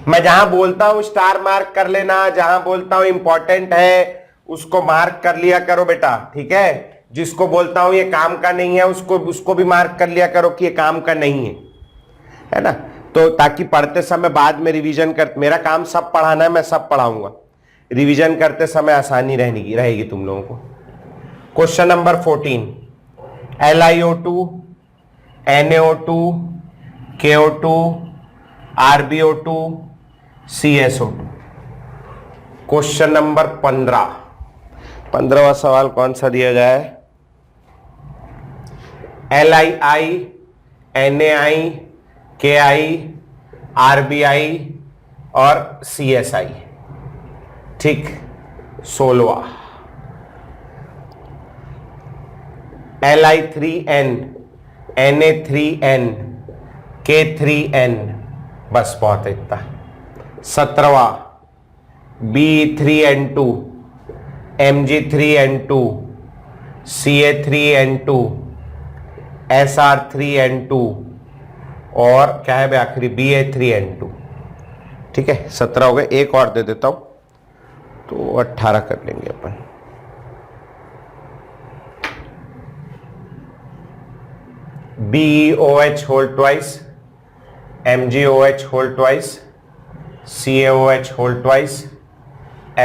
मैं जहां बोलता हूं स्टार मार्क कर लेना, जहां बोलता हूं इंपॉर्टेंट है उसको मार्क कर लिया करो बेटा, ठीक है। जिसको बोलता हूं ये काम का नहीं है उसको भी मार्क कर लिया करो कि ये काम का नहीं है ना। तो ताकि पढ़ते समय बाद में रिवीजन कर, मेरा काम सब पढ़ाना है, मैं सब पढ़ाऊंगा, रिवीजन करते समय आसानी रहेगी तुम लोगों को। Question number 14, LiO2, NaO2, KO2, RbO2, CSO2। Question number 15वां सवाल कौन सा दिया गया है? LiI, NaI, KI, RbI और CSI। ठीक, 16वां Li3n, Na3n, K3n, बस बहुत इतना। 17वां Be3n2, Mg3n2, Ca3n2, Sr3n2 और क्या है भाई आखिरी? Ba3n2। ठीक है, 17 हो गए, एक और दे देता हूं तो 18 कर लेंगे अपन। BeOH whole twice, MgOH whole twice, CaOH whole twice,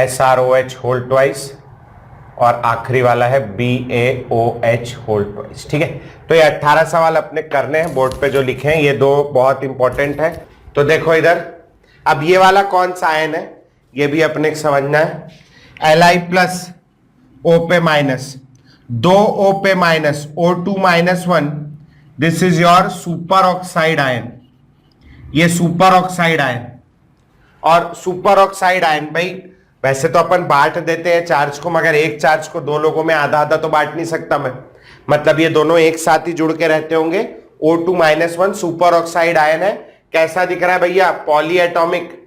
SrOH whole twice और आखिरी वाला है BaOH whole twice। ठीक है, तो ये 18 सवाल अपने करने हैं, बोर्ड पे जो लिखे हैं ये 2 बहुत इंपॉर्टेंट है। तो देखो इधर, अब ये वाला कौन सा आयन है ये भी अपने को समझना है। Li+ O पे माइनस, 2 O पे minus, O2-1, this is your super oxide ion. ये सुपर ऑक्साइड आयन, और सुपर ऑक्साइड आयन भाई वैसे तो अपन बांट देते हैं चार्ज को, मगर एक चार्ज को 2 लोगों में आधा आधा तो बांट नहीं सकता मैं, मतलब ये दोनों एक साथ ही जुड़ के रहते होंगे। O2-1 सुपर ऑक्साइड आयन है। कैसा दिख रहा है भैया? पॉलीएटॉमिक,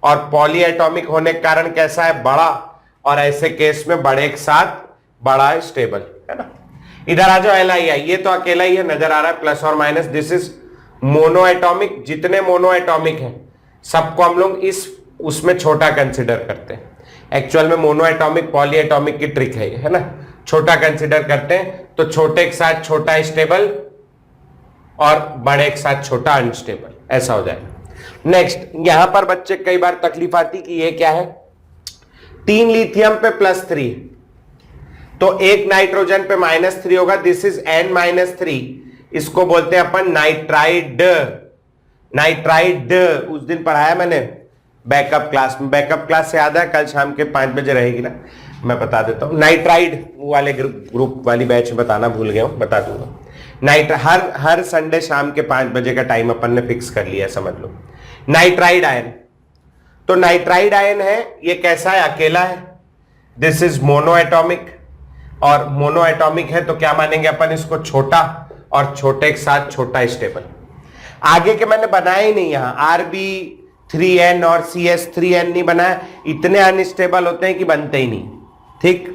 और पॉलीएटॉमिक होने के कारण कैसा है? बड़ा, और ऐसे केस में बड़े के साथ बड़ा स्टेबल, है ना। इधर आ जाओ LiI, ये तो अकेला ही है, नजर आ रहा है प्लस और minus, this is mono atomic. जितने मोनो एटॉमिक है सबको हम लोग इस उसमें छोटा कंसिडर करते हैं। एक्चुअल में मोनो एटॉमिक पॉली एटॉमिक की ट्रिक है ये, है ना, छोटा कंसिडर करते हैं तो छोटे के साथ छोटा स्टेबल और बड़े के साथ छोटा अनस्टेबल, ऐसा हो जाएगा। नेक्स्ट, यहां पर बच्चे कई बार तकलीफ आती कि ये क्या है, 3 लिथियम पे +3, तो एक नाइट्रोजन पे -3 होगा, दिस इज N-3, इसको बोलते हैं अपन नाइट्राइड। नाइट्राइड उस दिन पढ़ाया मैंने बैकअप क्लास में, बैकअप क्लास से याद है, कल शाम के 5 बजे रहेगी ना, मैं बता देता हूं। नाइट्राइड वाले ग्रुप वाली बैच में बताना भूल गया हूं, बता दूंगा। हर संडे शाम के 5 बजे का टाइम अपन ने फिक्स कर लिया, समझ लो। नाइट्राइड आयन, तो नाइट्राइड आयन है, ये कैसा है, अकेला है, दिस इज मोनो एटॉमिक, और मोनो एटॉमिक है तो क्या मानेंगे अपन इसको, छोटा, और छोटे के साथ छोटा स्टेबल। आगे के मैंने बनाया ही नहीं, यहां Rb3n और CS3n नहीं बनाया, इतने अनस्टेबल होते हैं कि बनते ही नहीं। ठीक,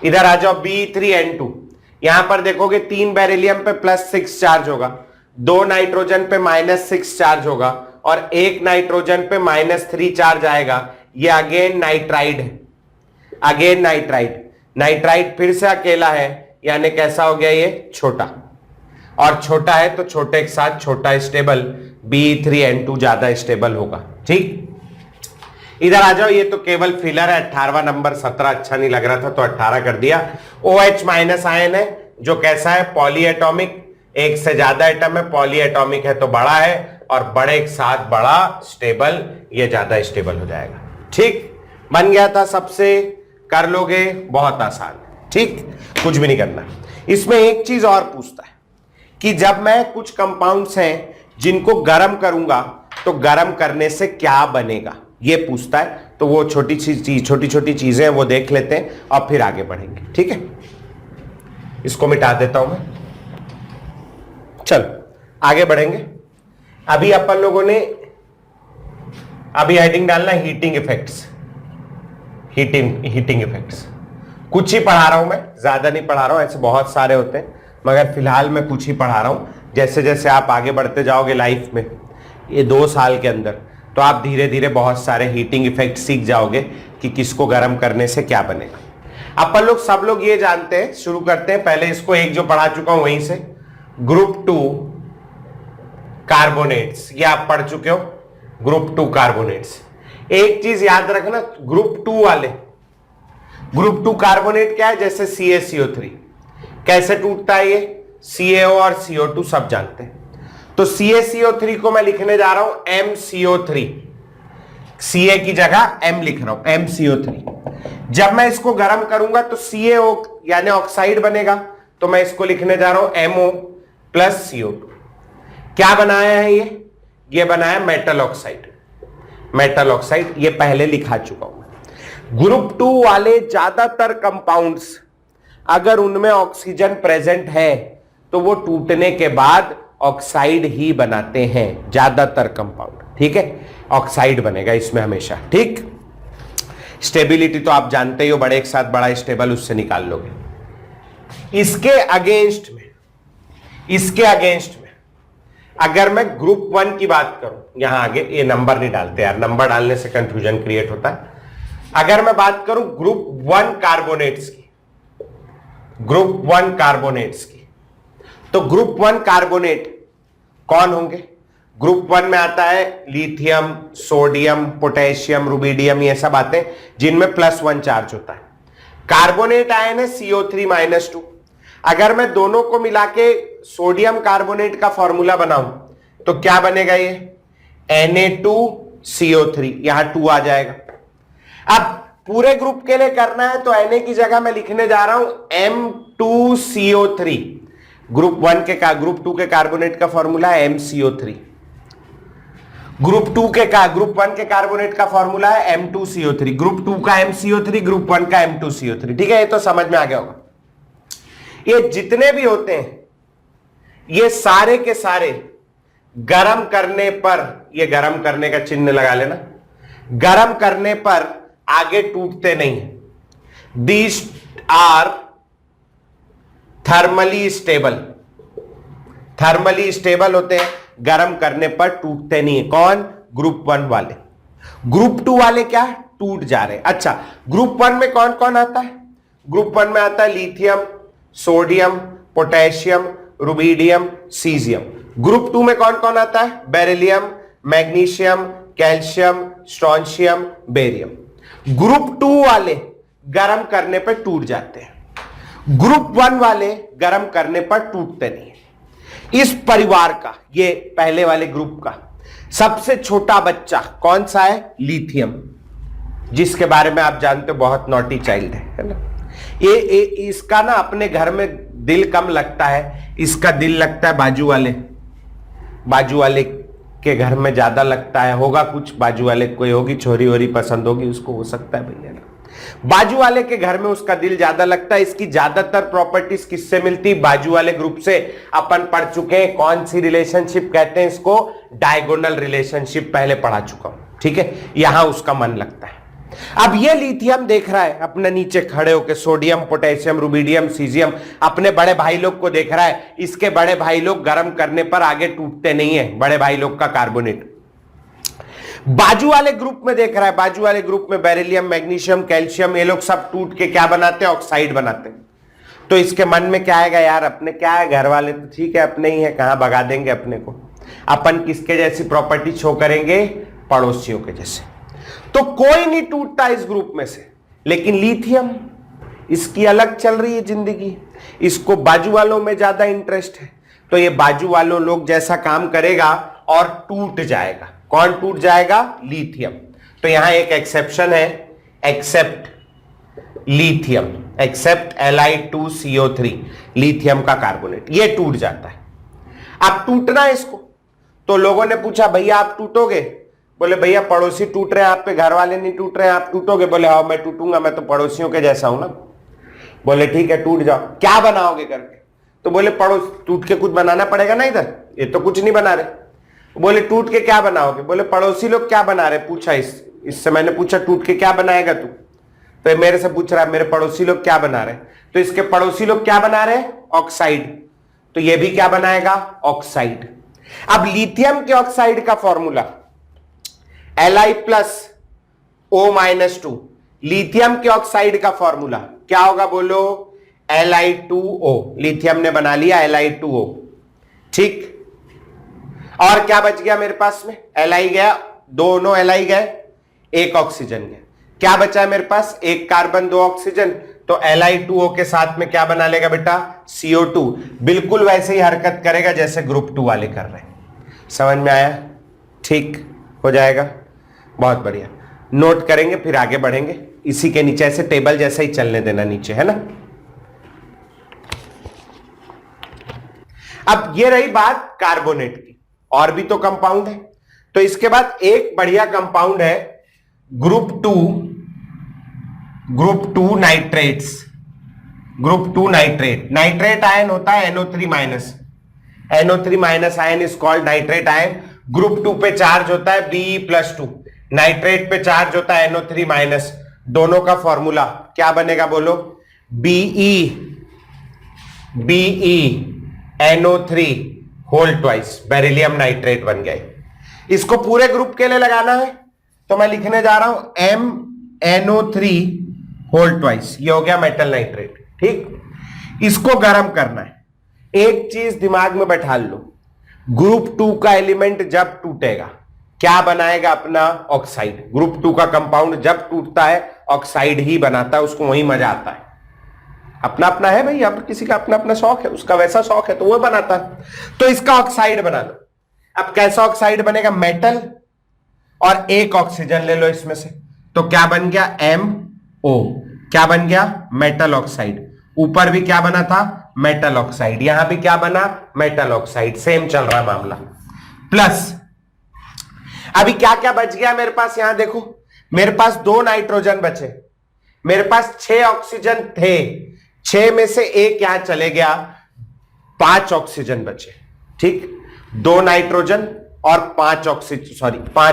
इधर आ जाओ, B3n2, यहां पर देखोगे 3 बेरिलियम पे +6 चार्ज होगा, 2 नाइट्रोजन पे -6 चार्ज होगा, और 1 नाइट्रोजन पे -3 चार्ज आएगा। ये अगेन नाइट्राइड है, अगेन नाइट्राइड। नाइट्राइड फिर से अकेला है, यानी कैसा हो गया, ये छोटा, और छोटा है तो छोटे के साथ छोटा स्टेबल, B3n2 ज्यादा स्टेबल होगा। ठीक, इधर आ जाओ, ये तो केवल फिलर है, 18वां नंबर, 17 अच्छा नहीं लग रहा था तो 18 कर दिया। OH- आयन है, जो कैसा है, पॉली एटॉमिक, एक से ज्यादा एटम है, पॉली एटॉमिक है तो बड़ा है, और बड़े के साथ बड़ा स्टेबल, ये ज्यादा स्टेबल हो जाएगा। ठीक, बन गया था सबसे, कर लोगे, बहुत आसान। ठीक, कुछ भी नहीं करना। इसमें एक चीज और पूछता है कि जब मैं कुछ कंपाउंड्स हैं जिनको गर्म करूंगा तो गर्म करने से क्या बनेगा, ये पूछता है। तो वो छोटी छोटी चीजें हैं, वो देख लेते हैं और फिर आगे बढ़ेंगे। ठीक है, इसको मिटा देता हूं मैं, चलो आगे बढ़ेंगे। अभी अपन लोगों ने अभी हेडिंग डालना हीटिंग इफेक्ट्स, हीटिंग इफेक्ट्स। कुछ ही पढ़ा रहा हूं मैं, ज्यादा नहीं पढ़ा रहा हूं, ऐसे बहुत सारे होते हैं, मगर फिलहाल मैं कुछ ही पढ़ा रहा हूं। जैसे जैसे आप आगे बढ़ते जाओगे लाइफ में, ये 2 साल के अंदर, तो आप धीरे धीरे बहुत सारे हीटिंग इफेक्ट सीख जाओगे कि किसको गर्म करने से क्या बनेगा। अपन लोग सब लोग ये जानते हैं, शुरू करते हैं पहले इसको, एक जो पढ़ा चुका हूं वहीं से, ग्रुप 2 कार्बोनेट्स, ये आप पढ़ चुके हो, ग्रुप 2 कार्बोनेट्स। एक चीज याद रखना, ग्रुप 2 कार्बोनेट क्या है, जैसे CaCO3 कैसे टूटता है, ये CaO और CO2 सब जानते हैं। तो CaCO3 को मैं लिखने जा रहा हूं MCO3, Ca की जगह M लिख रहा हूं, MCO3। जब मैं इसको गर्म करूंगा तो CaO यानी ऑक्साइड बनेगा, तो मैं इसको लिखने जा रहा हूं MO + CO2। क्या बनाया है ये बनाया मेटल ऑक्साइड, मेटल ऑक्साइड, ये पहले लिखा चुका हूं। ग्रुप 2 वाले ज्यादातर कंपाउंड्स अगर उनमें ऑक्सीजन प्रेजेंट है तो वो टूटने के बाद ऑक्साइड ही बनाते हैं, ज्यादातर कंपाउंड। ठीक है, ऑक्साइड बनेगा इसमें हमेशा। ठीक, स्टेबिलिटी तो आप जानते ही हो, बड़े के साथ बड़ा स्टेबल, उससे निकाल लोगे। इसके अगेंस्ट में अगर मैं ग्रुप 1 की बात करूं, यहां आगे ये नंबर नहीं डालते यार, नंबर डालने से कंफ्यूजन क्रिएट होता है। अगर मैं बात करूं ग्रुप 1 कार्बोनेट्स की, तो ग्रुप 1 कार्बोनेट कौन होंगे? ग्रुप 1 में आता है लिथियम, सोडियम, पोटेशियम, रुबिडियम, ये सब आते हैं जिनमें +1 चार्ज होता है। कार्बोनेट आयन है CO3-2। अगर मैं दोनों को मिला के सोडियम कार्बोनेट का फॉर्मूला बनाऊं तो क्या बनेगा, ये Na2CO3, यहां 2 आ जाएगा। अब पूरे ग्रुप के लिए करना है तो Na की जगह मैं लिखने जा रहा हूं M2CO3। ग्रुप 2 के कार्बोनेट का फॉर्मूला है MCO3। ग्रुप 1 के कार्बोनेट का फॉर्मूला है M2CO3। ग्रुप 2 का MCO3, ग्रुप 1 का M2CO3। ठीक है, ये तो समझ में आ गया होगा। ये जितने भी होते हैं ये सारे के सारे गरम करने पर, ये गरम करने का चिन्ह लगा लेना, गरम करने पर आगे टूटते नहीं है। दीज आर थर्मली स्टेबल होते हैं, गरम करने पर टूटते नहीं है। कौन? ग्रुप 1 वाले। ग्रुप 2 वाले क्या टूट जा रहे हैं। अच्छा, ग्रुप 1 में कौन कौन आता है? ग्रुप 1 में आता है lithium, sodium, potassium, rubidium, caesium. Group 2 में कौन कौन आता है? Beryllium, magnesium, calcium, strontium, barium. Group 2 वाले गर्म करने पर टूट जाते हैं, ग्रुप 1 वाले गर्म करने पर टूटते नहीं। इस परिवार का, ये पहले वाले ग्रुप का सबसे छोटा बच्चा कौन सा है? लिथियम, जिसके बारे में आप जानते हो बहुत नॉटी चाइल्ड है ना। ये इसका ना अपने घर में दिल कम लगता है, इसका दिल लगता है बाजू वाले के घर में ज्यादा लगता है। होगा कुछ, बाजू वाले कोई होगी छोरी वोरी पसंद होगी उसको, हो सकता है भैया ना, बाजू वाले के घर में उसका दिल ज्यादा लगता है। इसकी ज्यादातर प्रॉपर्टीज किससे मिलती? बाजू वाले ग्रुप से। अपन पढ़ चुके हैं कौन सी रिलेशनशिप कहते हैं इसको? डायगोनल रिलेशनशिप, पहले पढ़ा चुका हूं, ठीक है। यहां उसका मन लगता है। अब ये लिथियम देख रहा है अपने नीचे खड़े होकर, सोडियम, पोटेशियम, रुबिडियम, सीजियम, अपने बड़े भाई लोग को देख रहा है। इसके बड़े भाई लोग गर्म करने पर आगे टूटते नहीं है, बड़े भाई लोग का कार्बोनेट। बाजू वाले ग्रुप में देख रहा है, बाजू वाले ग्रुप में बेरिलियम, मैग्नीशियम, कैल्शियम, ये लोग सब टूट के क्या बनाते हैं? ऑक्साइड बनाते हैं। तो इसके मन में क्या आएगा? यार अपने क्या है, घर वाले तो ठीक है अपने ही है, कहां भगा देंगे अपने को। अपन किसके जैसी प्रॉपर्टी शो करेंगे? पड़ोसियों के जैसे। तो कोई नहीं टूटता इस ग्रुप में से, लेकिन लिथियम, इसकी अलग चल रही है जिंदगी, इसको बाजू वालों में ज्यादा इंटरेस्ट है। तो ये बाजू वालों लोग जैसा काम करेगा और टूट जाएगा। कौन टूट जाएगा? लिथियम। तो यहां एक एक्सेप्शन है, except lithium, except Li2CO3, lithium का कार्बोनेट, ये टूट जाता है। अब टूटना है इसको, तो लोगों ने पूछा भैया आप टूटोगे? बोले भैया पड़ोसी टूट रहे हैं, आप पे घर वाले नहीं टूट रहे हैं, आप टूटोगे? बोले हाँ मैं टूटूंगा, मैं तो पड़ोसियों के जैसा हूं ना। बोले ठीक है टूट जाओ, क्या बनाओगे करके? तो बोले पड़ोस टूट के कुछ बनाना पड़ेगा ना, इधर ये तो कुछ नहीं बना रहे। बोले टूट के क्या बनाओगे? बोले पड़ोसी लोग क्या बना रहे? पूछा इससे मैंने पूछा टूट के क्या बनाएगा तू? तो मेरे से पूछ रहा है मेरे पड़ोसी लोग क्या बना रहे? तो इसके पड़ोसी लोग क्या बना रहे? ऑक्साइड। तो ये भी क्या बनाएगा? ऑक्साइड। अब लिथियम के ऑक्साइड का फॉर्मूला Li+O-2, लिथियम के ऑक्साइड का फॉर्मूला क्या होगा? बोलो Li2O। लिथियम ने बना लिया Li2O, ठीक। और क्या बच गया मेरे पास में? Li गया, दोनों Li गए, एक ऑक्सीजन गया। क्या बचा है मेरे पास? एक कार्बन, दो ऑक्सीजन। तो Li2O के साथ में क्या बना लेगा बेटा? CO2। बिल्कुल वैसे ही हरकत करेगा जैसे ग्रुप 2 वाले कर रहे हैं। समझ में आया? ठीक हो जाएगा, बहुत बढ़िया। नोट करेंगे फिर आगे बढ़ेंगे। इसी के नीचे ऐसे टेबल जैसा ही चलने देना नीचे, है ना। अब ये रही बात कार्बोनेट की, और भी तो कंपाउंड है। तो इसके बाद एक बढ़िया कंपाउंड है group 2 nitrates. Group 2 nitrate, nitrate ion होता है NO3-, NO3- ion is called nitrate ion. Group 2 पे चार्ज होता है Be+2, नाइट्रेट पे चार्ज होता है NO3-। दोनों का फॉर्मूला क्या बनेगा? बोलो BeNO3 whole twice, beryllium nitrate बन गए। इसको पूरे ग्रुप के लिए लगाना है तो मैं लिखने जा रहा हूं MnO3 होल ट्वाइस, ये हो गया मेटल नाइट्रेट, ठीक। इसको गर्म करना है। एक चीज दिमाग में बैठा लो, ग्रुप 2 का एलिमेंट जब टूटेगा क्या बनाएगा? अपना ऑक्साइड। ग्रुप 2 का कंपाउंड जब टूटता है ऑक्साइड ही बनाता है, उसको वही मजा आता है। अपना अपना है भाई, अब किसी का अपना अपना शौक है, उसका वैसा शौक है तो वो बनाता है। तो इसका ऑक्साइड बना लो। अब कैसा ऑक्साइड बनेगा? मेटल और एक ऑक्सीजन ले लो इसमें से, तो क्या बन गया? MO। क्या बन गया? Metal oxide. ऊपर भी क्या बना था? Metal oxide. यहां भी क्या बना? Metal oxide. सेम चल रहा मामला। प्लस अभी क्या क्या बच गया मेरे पास? यहां देखो, मेरे पास 2 नाइट्रोजन बचे, मेरे पास 6 ऑक्सीजन थे, 6 में से एक यहां चले गया, 5 ऑक्सीजन बचे, ठीक। 2 नाइट्रोजन और 5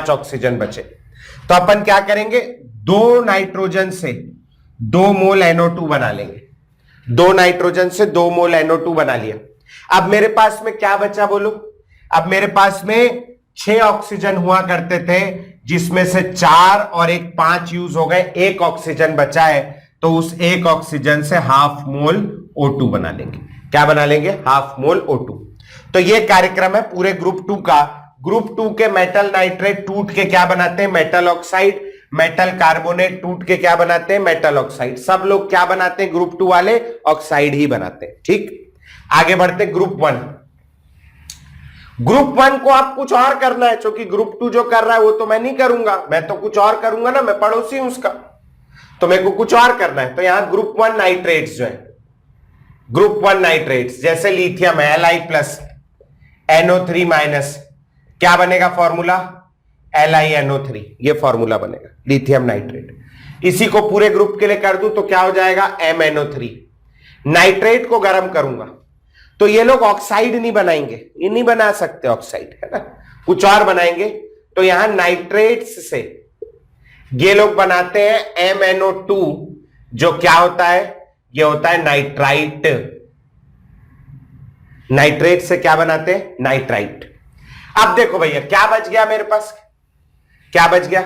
ऑक्सीजन बचे। तो अपन क्या करेंगे? 2 नाइट्रोजन से 2 मोल NO2 बना लेंगे। 2 नाइट्रोजन से 2 मोल NO2 बना लिया। अब मेरे पास में क्या बचा? बोलो। अब मेरे पास में 6 ऑक्सीजन हुआ करते थे, जिसमें से 4 और एक 5 यूज हो गए, एक ऑक्सीजन बचा है, तो उस एक ऑक्सीजन से हाफ मोल O2 बना लेंगे। क्या बना लेंगे? Half mole O2। तो यह कार्यक्रम है पूरे ग्रुप 2 का। ग्रुप 2 के मेटल नाइट्रेट टूट के क्या बनाते हैं? Metal oxide. मेटल कार्बोनेट टूट के क्या बनाते हैं? Metal oxide. सब लोग क्या बनाते हैं ग्रुप 2 वाले? ऑक्साइड ही बनाते हैं। ठीक, आगे बढ़ते हैं ग्रुप 1। ग्रुप 1 को आप कुछ और करना है, क्योंकि ग्रुप 2 जो कर रहा है वो तो मैं नहीं करूंगा, मैं तो कुछ और करूंगा ना, मैं पड़ोसी हूं उसका, तो मेरे को कुछ और करना है। तो यहां ग्रुप 1 नाइट्रेट्स जो है, ग्रुप 1 नाइट्रेट्स जैसे लिथियम है Li+ NO3 माइनस, क्या बनेगा फॉर्मूला? LiNO3, ये फॉर्मूला बनेगा लिथियम नाइट्रेट। इसी को पूरे ग्रुप के लिए कर दूं तो क्या हो जाएगा? MnO3। नाइट्रेट को गर्म करूंगा तो ये लोग ऑक्साइड नहीं बनाएंगे, ये नहीं बना सकते ऑक्साइड, है ना, कुछ और बनाएंगे। तो यहां नाइट्रेट्स से ये लोग बनाते हैं MnO2, जो क्या होता है? ये होता है नाइट्राइट। नाइट्रेट से क्या बनाते हैं? नाइट्राइट। अब देखो भैया क्या बच गया मेरे पास? क्या बच गया?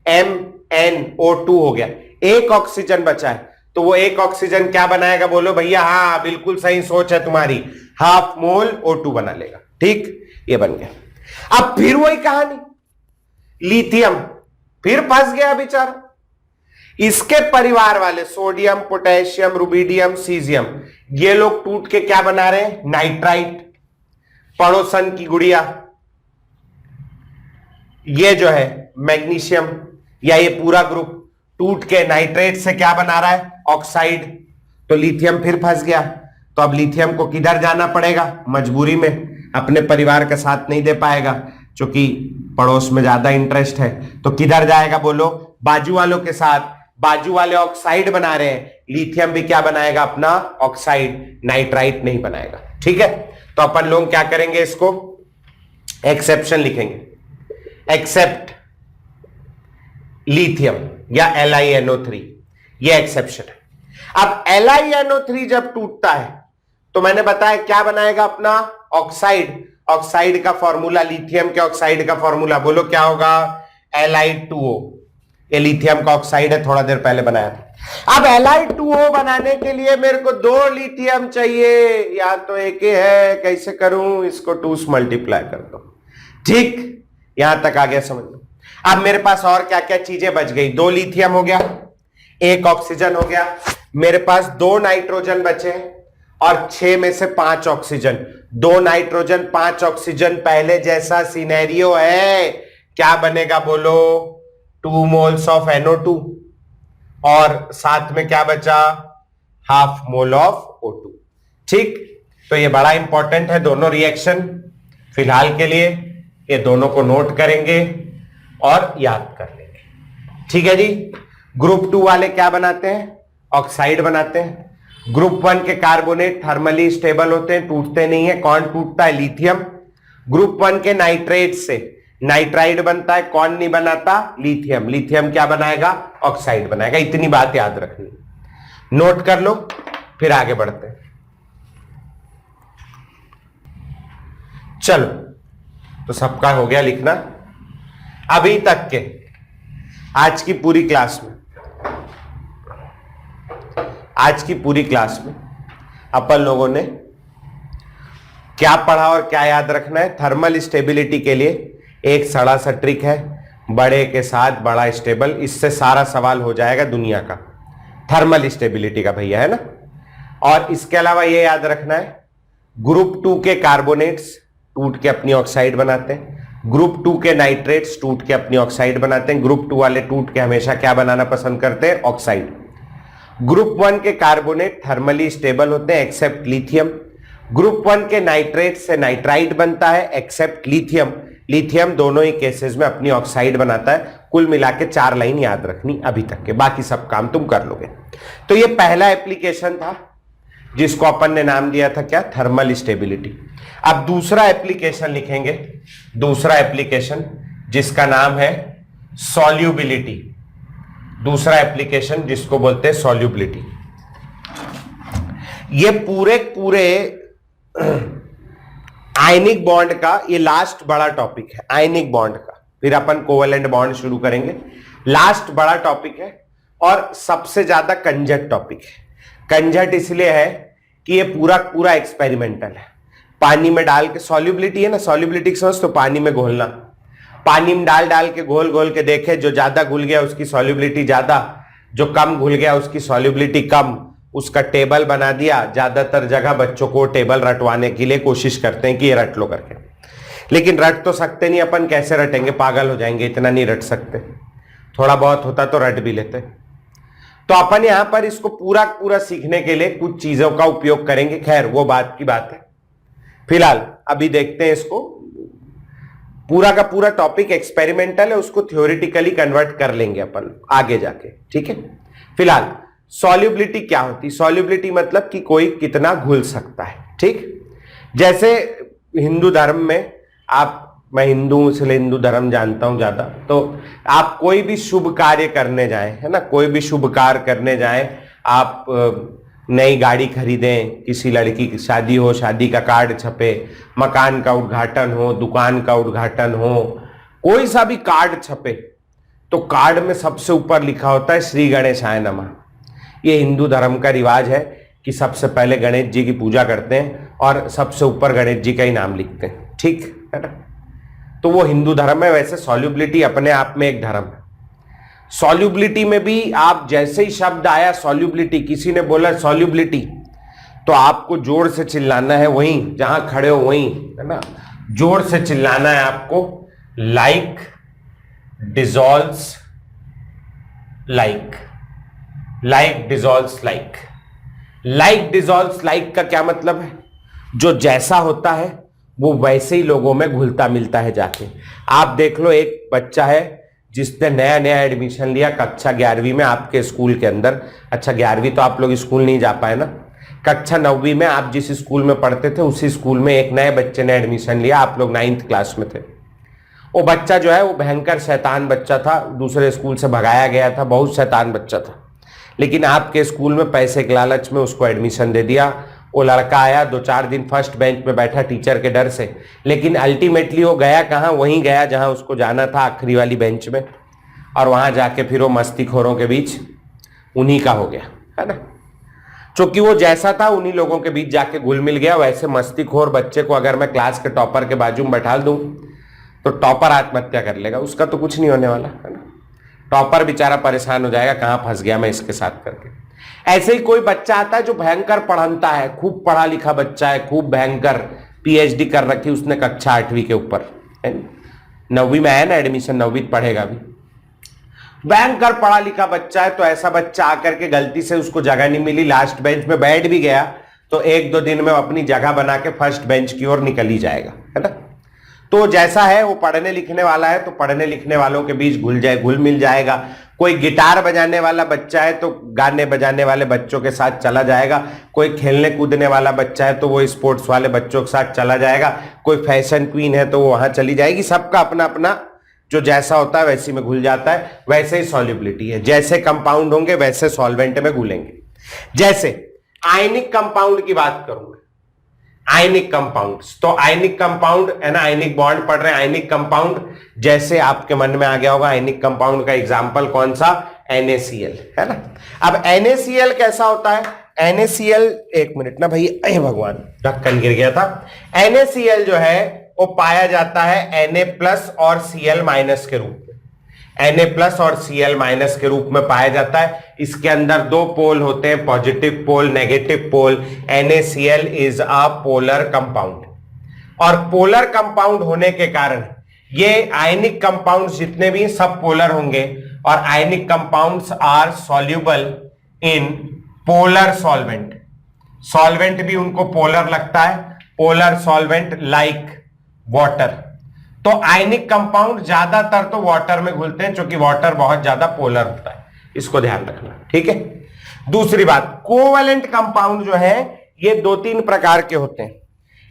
MnO2 हो गया, एक ऑक्सीजन बचा है, तो वो एक ऑक्सीजन क्या बनाएगा? बोलो भैया। हाँ, बिल्कुल सही सोच है तुम्हारी, हाफ मोल O2 बना लेगा। ठीक, ये बन गया। अब फिर वही कहानी, लिथियम फिर फंस गया बेचारा। इसके परिवार वाले सोडियम, पोटेशियम, रुबिडियम, सीजियम, ये लोग टूट के क्या बना रहे हैं? नाइट्राइट। पड़ोसन की गुड़िया ये जो है मैग्नीशियम, या ये पूरा ग्रुप टूट के नाइट्रेट से क्या बना रहा है? ऑक्साइड। तो लिथियम फिर फंस गया। तो अब लिथियम को किधर जाना पड़ेगा? मजबूरी में, अपने परिवार का साथ नहीं दे पाएगा, क्योंकि पड़ोस में ज्यादा इंटरेस्ट है। तो किधर जाएगा? बोलो, बाजू वालों के साथ। बाजू वाले ऑक्साइड बना रहे हैं, लिथियम भी क्या बनाएगा? अपना ऑक्साइड, नाइट्राइट नहीं बनाएगा। ठीक है, तो अपन लोग क्या करेंगे? इसको एक्सेप्शन लिखेंगे, एक्सेप्ट लिथियम या LiNO3, ये एक्सेप्शन है। अब LiNO3 जब टूटता है तो मैंने बताया क्या बनाएगा? अपना ऑक्साइड। ऑक्साइड का फॉर्मूला, लिथियम के ऑक्साइड का फॉर्मूला बोलो क्या होगा? Li2O। ये लिथियम का ऑक्साइड है, थोड़ा देर पहले बनाया था। अब Li2O बनाने के लिए मेरे को 2 लिथियम चाहिए, या तो एक ही है, कैसे करूं? इसको 2 से मल्टीप्लाई कर दो। ठीक, यहां तक आ गया समझ लो। अब मेरे पास और क्या क्या चीजें बच गई? 2 लिथियम हो गया, 1 ऑक्सीजन हो गया, मेरे पास 2 नाइट्रोजन बचे और 6 में से 5 ऑक्सीजन। 2 नाइट्रोजन 5 ऑक्सीजन, पहले जैसा सिनेरियो है। क्या बनेगा बोलो? 2 मोल्स ऑफ NO2 और साथ में क्या बचा? Half mole of O2। ठीक, तो ये बड़ा इंपॉर्टेंट है दोनों रिएक्शन। फिलहाल के लिए ये दोनों को नोट करेंगे और याद कर लेंगे। ठीक है जी। ग्रुप 2 वाले क्या बनाते हैं? ऑक्साइड बनाते हैं। ग्रुप 1 के कार्बोनेट थर्मली स्टेबल होते हैं, टूटते नहीं है। कौन टूटता है? लिथियम। ग्रुप 1 के नाइट्रेट से नाइट्राइड बनता है, कौन नहीं बनाता? लिथियम। लिथियम क्या बनाएगा? ऑक्साइड बनाएगा। इतनी बात याद रखनी, नोट कर लो, फिर आगे बढ़ते हैं। चलो, तो सबका हो गया लिखना अभी तक के। आज की पूरी क्लास में, आज की पूरी क्लास में अपन लोगों ने क्या पढ़ा और क्या याद रखना है? थर्मल स्टेबिलिटी के लिए एक सड़ा सा ट्रिक है, बड़े के साथ बड़ा स्टेबल। इससे सारा सवाल हो जाएगा दुनिया का, थर्मल स्टेबिलिटी का भैया, है ना। और इसके अलावा ये याद रखना है, ग्रुप 2 के कार्बोनेट्स टूट के अपनी ऑक्साइड बनाते हैं, ग्रुप 2 के नाइट्रेट्स टूट के अपनी ऑक्साइड बनाते हैं। ग्रुप 2 वाले टूट के हमेशा क्या बनाना पसंद करते हैं? ऑक्साइड। ग्रुप 1 के कार्बोनेट थर्मली स्टेबल होते हैं एक्सेप्ट लिथियम। ग्रुप 1 के नाइट्रेट से नाइट्राइट बनता है एक्सेप्ट लिथियम। लिथियम दोनों ही केसेस में अपनी ऑक्साइड बनाता है। कुल मिला के 4 लाइन याद रखनी अभी तक के, बाकी सब काम तुम कर लोगे। तो ये पहला एप्लीकेशन था जिसको अपन ने नाम दिया था क्या? Thermal stability. अब दूसरा एप्लीकेशन लिखेंगे, दूसरा एप्लीकेशन जिसका नाम है सॉल्युबिलिटी। दूसरा एप्लीकेशन जिसको बोलते हैं सॉल्युबिलिटी। ये पूरे आयनिक बॉन्ड का ये लास्ट बड़ा टॉपिक है, आयनिक बॉन्ड का। फिर अपन कोवेलेंट बॉन्ड शुरू करेंगे। लास्ट बड़ा टॉपिक है और सबसे ज्यादा कंजट टॉपिक है। कंजट इसलिए है कि ये पूरा पूरा एक्सपेरिमेंटल है। पानी में डाल के, सॉल्युबिलिटी है ना, सॉल्युबिलिटी समझ तो, पानी में घोलना, पानी में डाल डाल के घोल घोल के देखे, जो ज्यादा घुल गया उसकी सॉल्युबिलिटी ज्यादा, जो कम घुल गया उसकी सॉल्युबिलिटी कम, उसका टेबल बना दिया। ज्यादातर जगह बच्चों को टेबल रटवाने के लिए कोशिश करते हैं कि ये रट लो करके, लेकिन रट तो सकते नहीं अपन, कैसे रटेंगे, पागल हो जाएंगे, इतना नहीं रट सकते। थोड़ा बहुत होता तो रट भी लेते। तो अपन यहां पर इसको पूरा पूरा सीखने के लिए कुछ चीजों का उपयोग करेंगे, खैर वो बात की बात है। फिलहाल अभी देखते हैं इसको, पूरा का पूरा टॉपिक एक्सपेरिमेंटल है, उसको थ्योरेटिकली कन्वर्ट कर लेंगे अपन आगे जाके, ठीक है। फिलहाल सॉल्युबिलिटी क्या होती है? सॉल्युबिलिटी मतलब कि कोई कितना घुल सकता है, ठीक। जैसे हिंदू धर्म में आप, मैं हिंदू हूं इसलिए हिंदू धर्म जानता हूं ज्यादा, तो आप कोई भी शुभ कार्य करने जाएं, है ना, कोई भी शुभ कार्य करने जाएं, आप नई गाड़ी खरीदें, किसी लड़की की शादी हो, शादी का कार्ड छपे, मकान का उद्घाटन हो, दुकान का उद्घाटन हो, कोई सा भी कार्ड छपे, तो कार्ड में सबसे ऊपर लिखा होता है श्री गणेशाय नमः। ये हिंदू धर्म का रिवाज है कि सबसे पहले गणेश जी की पूजा करते हैं और सबसे ऊपर गणेश जी का ही नाम लिखते हैं, ठीक है ना। तो वो हिंदू धर्म है। वैसे सॉल्युबिलिटी अपने आप में एक धर्म है। सॉल्युबिलिटी में भी आप जैसे ही शब्द आया सॉल्युबिलिटी, किसी ने बोला सॉल्युबिलिटी, तो आपको जोर से चिल्लाना है, वहीं जहां खड़े हो वहीं, है ना, जोर से चिल्लाना है आपको, like dissolves like, like dissolves like. Like dissolves like का क्या मतलब है? जो जैसा होता है वो वैसे ही लोगों में घुलता मिलता है जाके। आप देख लो, एक बच्चा है जिसने नया नया एडमिशन लिया कक्षा 11वीं में आपके स्कूल के अंदर। अच्छा 11वीं तो आप लोग स्कूल नहीं जा पाए ना, कक्षा 9वीं में आप जिस स्कूल में पढ़ते थे उसी स्कूल में एक नए बच्चे ने एडमिशन लिया, आप लोग 9th क्लास में थे। वो बच्चा जो है वो भयंकर शैतान बच्चा था, दूसरे स्कूल से भगाया गया था, बहुत शैतान बच्चा था, लेकिन आपके स्कूल में पैसे के लालच में उसको एडमिशन दे दिया। वो लड़का आया, 2-4 दिन फर्स्ट बेंच में बैठा टीचर के डर से, लेकिन अल्टीमेटली वो गया कहाँ? वहीं गया जहां उसको जाना था, आखिरी वाली बेंच में, और वहां जाके फिर वो मस्तीखोरों के बीच उन्हीं का हो गया, है ना। क्योंकि वो जैसा था उन्हीं लोगों के बीच जाके घुल मिल गया। वैसे मस्तीखोर बच्चे को अगर मैं क्लास के टॉपर के बाजू में बैठा दूं तो टॉपर आत्महत्या कर लेगा, उसका तो कुछ नहीं होने वाला, है ना। टॉपर बेचारा परेशान हो जाएगा, कहां फंस गया मैं इसके साथ करके। ऐसे ही कोई बच्चा आता है जो भयंकर पढ़ता है, खूब पढ़ा लिखा बच्चा है, खूब भयंकर पीएचडी कर रखी उसने कक्षा 8वीं के ऊपर, 9वीं में आया ना एडमिशन, 9वीं पढ़ेगा भी, भयंकर पढ़ा लिखा बच्चा है। तो ऐसा बच्चा आकर के गलती से उसको जगह नहीं मिली, लास्ट बेंच में बैठ भी गया, तो 1-2 दिन में अपनी जगह बना के फर्स्ट बेंच की ओर निकल ही जाएगा, है ना। तो जैसा है वो पढ़ने लिखने वाला है, तो पढ़ने लिखने वालों के बीच घुल मिल जाएगा। कोई गिटार बजाने वाला बच्चा है तो गाने बजाने वाले बच्चों के साथ चला जाएगा। कोई खेलने कूदने वाला बच्चा है तो वो स्पोर्ट्स वाले बच्चों के साथ चला जाएगा। कोई फैशन क्वीन है तो वो वहां चली जाएगी। सबका अपना अपना जो जैसा होता है वैसे में घुल जाता है। वैसे ही सॉल्युबिलिटी है, जैसे कंपाउंड होंगे वैसे सॉल्वेंट में घुलेंगे। जैसे आयनिक कंपाउंड की बात करूंगा, आयनिक कंपाउंड्स, तो आयनिक कंपाउंड है ना, आयनिक बॉन्ड पढ़ रहे हैं, आयनिक कंपाउंड, जैसे आपके मन में आ गया होगा आयनिक कंपाउंड का एग्जांपल कौन सा? NaCl, है ना। अब NaCl कैसा होता है? NaCl, एक मिनट ना भाई, अरे भगवान ढक्कन गिर गया था। NaCl जो है वो पाया जाता है Na+ और Cl- के रूप में, Na+ और Cl- के रूप में पाया जाता है। इसके अंदर 2 पोल होते हैं, positive pole, negative pole. NaCl is a polar compound, और पोलर कंपाउंड होने के कारण ये आयनिक कंपाउंड जितने भी सब पोलर होंगे, और ionic compounds are soluble in polar solvent. Solvent भी उनको पोलर लगता है, पोलर सॉल्वेंट लाइक वाटर। तो आयनिक कंपाउंड ज्यादातर तो वाटर में घुलते हैं, क्योंकि वाटर बहुत ज्यादा पोलर होता है, इसको ध्यान रखना, ठीक है। दूसरी बात, कोवैलेंट कंपाउंड जो है ये 2-3 प्रकार के होते हैं।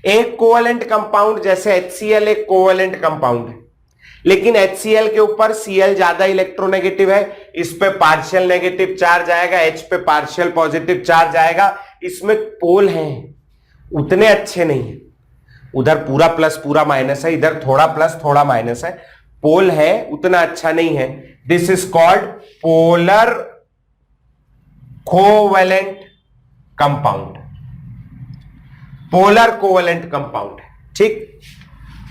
एक कोवैलेंट कंपाउंड जैसे HCl एक कोवैलेंट कंपाउंड है, लेकिन HCl के ऊपर Cl ज्यादा इलेक्ट्रोनेगेटिव है, इस पे पार्शियल नेगेटिव चार्ज आएगा, H पे पार्शियल पॉजिटिव चार्ज आएगा। इसमें पोल हैं उतने अच्छे नहीं है, उधर पूरा प्लस पूरा माइनस है, इधर थोड़ा प्लस थोड़ा माइनस है। पोल है उतना अच्छा नहीं है। This is called polar covalent compound, polar covalent compound, ठीक,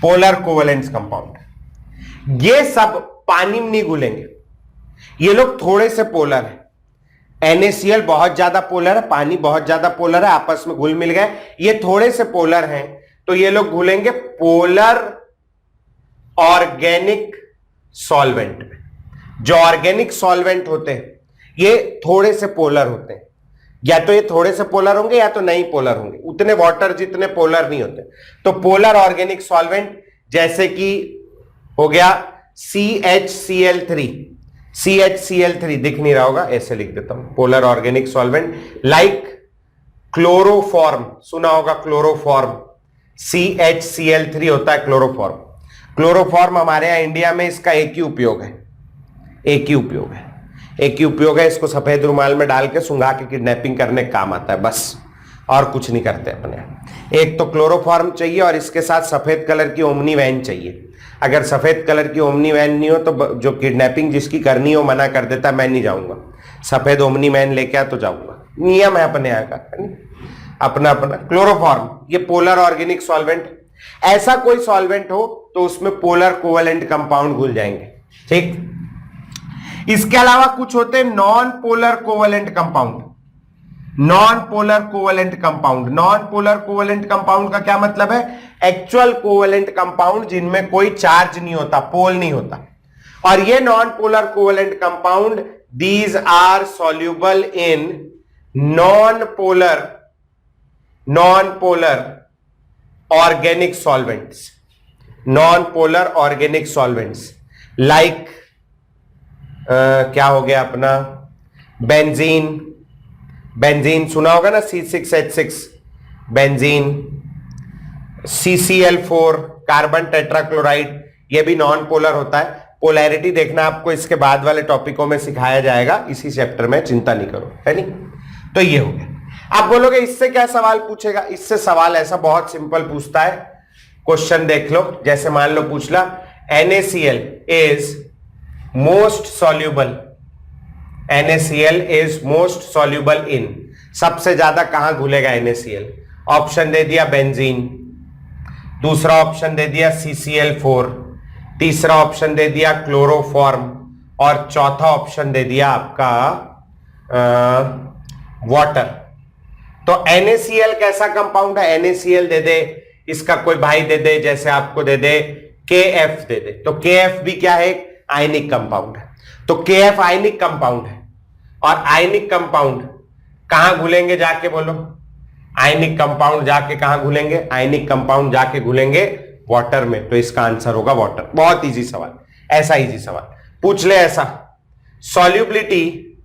पोलर कोवेलेंट कंपाउंड। ये सब पानी में नहीं घुलेंगे, ये लोग थोड़े से पोलर है। NaCl बहुत ज्यादा पोलर है, पानी बहुत ज्यादा पोलर है, आपस में घुल मिल गए, ये थोड़े से पोलर हैं, तो ये लोग घुलेंगे पोलर ऑर्गेनिक सॉल्वेंट में। जो ऑर्गेनिक सॉल्वेंट होते हैं ये थोड़े से पोलर होते हैं, या तो ये थोड़े से पोलर होंगे या तो नहीं पोलर होंगे, उतने वाटर जितने पोलर नहीं होते। तो पोलर ऑर्गेनिक सॉल्वेंट जैसे कि हो गया CHCl3, CHCl3 दिख नहीं रहा होगा, ऐसे लिख देता हूं, polar organic solvent like chloroform, सुना होगा क्लोरोफॉर्म, CHCl3 होता है क्लोरोफॉर्म। क्लोरोफॉर्म हमारे यहां इंडिया में इसका एक ही उपयोग है, एक ही उपयोग है, एक ही उपयोग है, इसको सफेद रुमाल में डाल के सुंघा के किडनैपिंग करने का काम आता है बस, और कुछ नहीं करते अपने यहाँ। एक तो क्लोरोफॉर्म चाहिए और इसके साथ सफेद कलर की ओमनी वैन चाहिए। अगर सफेद कलर की ओमनी वैन नहीं हो तो जो किडनैपिंग जिसकी करनी हो मना कर देता, मैं नहीं जाऊंगा, सफेद ओमनी वैन लेके आ तो जाऊंगा, नियम है अपने यहाँ का, अपना अपना। क्लोरोफॉर्म ये पोलर ऑर्गेनिक सॉल्वेंट, ऐसा कोई सॉल्वेंट हो तो उसमें पोलर कोवेलेंट कंपाउंड घुल जाएंगे, ठीक। इसके अलावा कुछ होते हैं non polar covalent compound, non polar covalent compound. Non polar covalent compound का क्या मतलब है? एक्चुअल कोवेलेंट कंपाउंड जिनमें कोई चार्ज नहीं होता, पोल नहीं होता। और ये non polar covalent compound, these are soluble in non polar organic solvents, non polar organic solvents like क्या हो गया अपना बेंजीन, बेंजीन सुना होगा ना, C6H6 benzene, CCl4 carbon tetrachloride, ये भी नॉन पोलर होता है। पोलैरिटी देखना आपको इसके बाद वाले टॉपिकों में सिखाया जाएगा, इसी चैप्टर में, चिंता नहीं करो, है नहीं। तो ये हो गया। आप बोलोगे इससे क्या सवाल पूछेगा? इससे सवाल ऐसा बहुत सिंपल पूछता है, क्वेश्चन देख लो, जैसे मान लो पूछ ला NaCl is most soluble, NaCl is most soluble in, सबसे ज्यादा कहां घुलेगा NaCl? ऑप्शन दे दिया बेंजीन, दूसरा ऑप्शन दे दिया CCl4, तीसरा ऑप्शन दे दिया क्लोरोफॉर्म, और चौथा ऑप्शन दे दिया आपका वाटर। तो NaCl कैसा कंपाउंड है? NaCl दे दे, इसका कोई भाई दे दे, जैसे आपको दे दे KF दे दे, तो KF भी क्या है? आयनिक कंपाउंड है। तो KF आयनिक कंपाउंड है, और आयनिक कंपाउंड कहां घुलेंगे जाके बोलो? आयनिक कंपाउंड जाके कहां घुलेंगे? आयनिक कंपाउंड जाके घुलेंगे वाटर में, तो इसका आंसर होगा वाटर। बहुत इजी सवाल, ऐसा इजी सवाल पूछ ले ऐसा। सॉल्युबिलिटी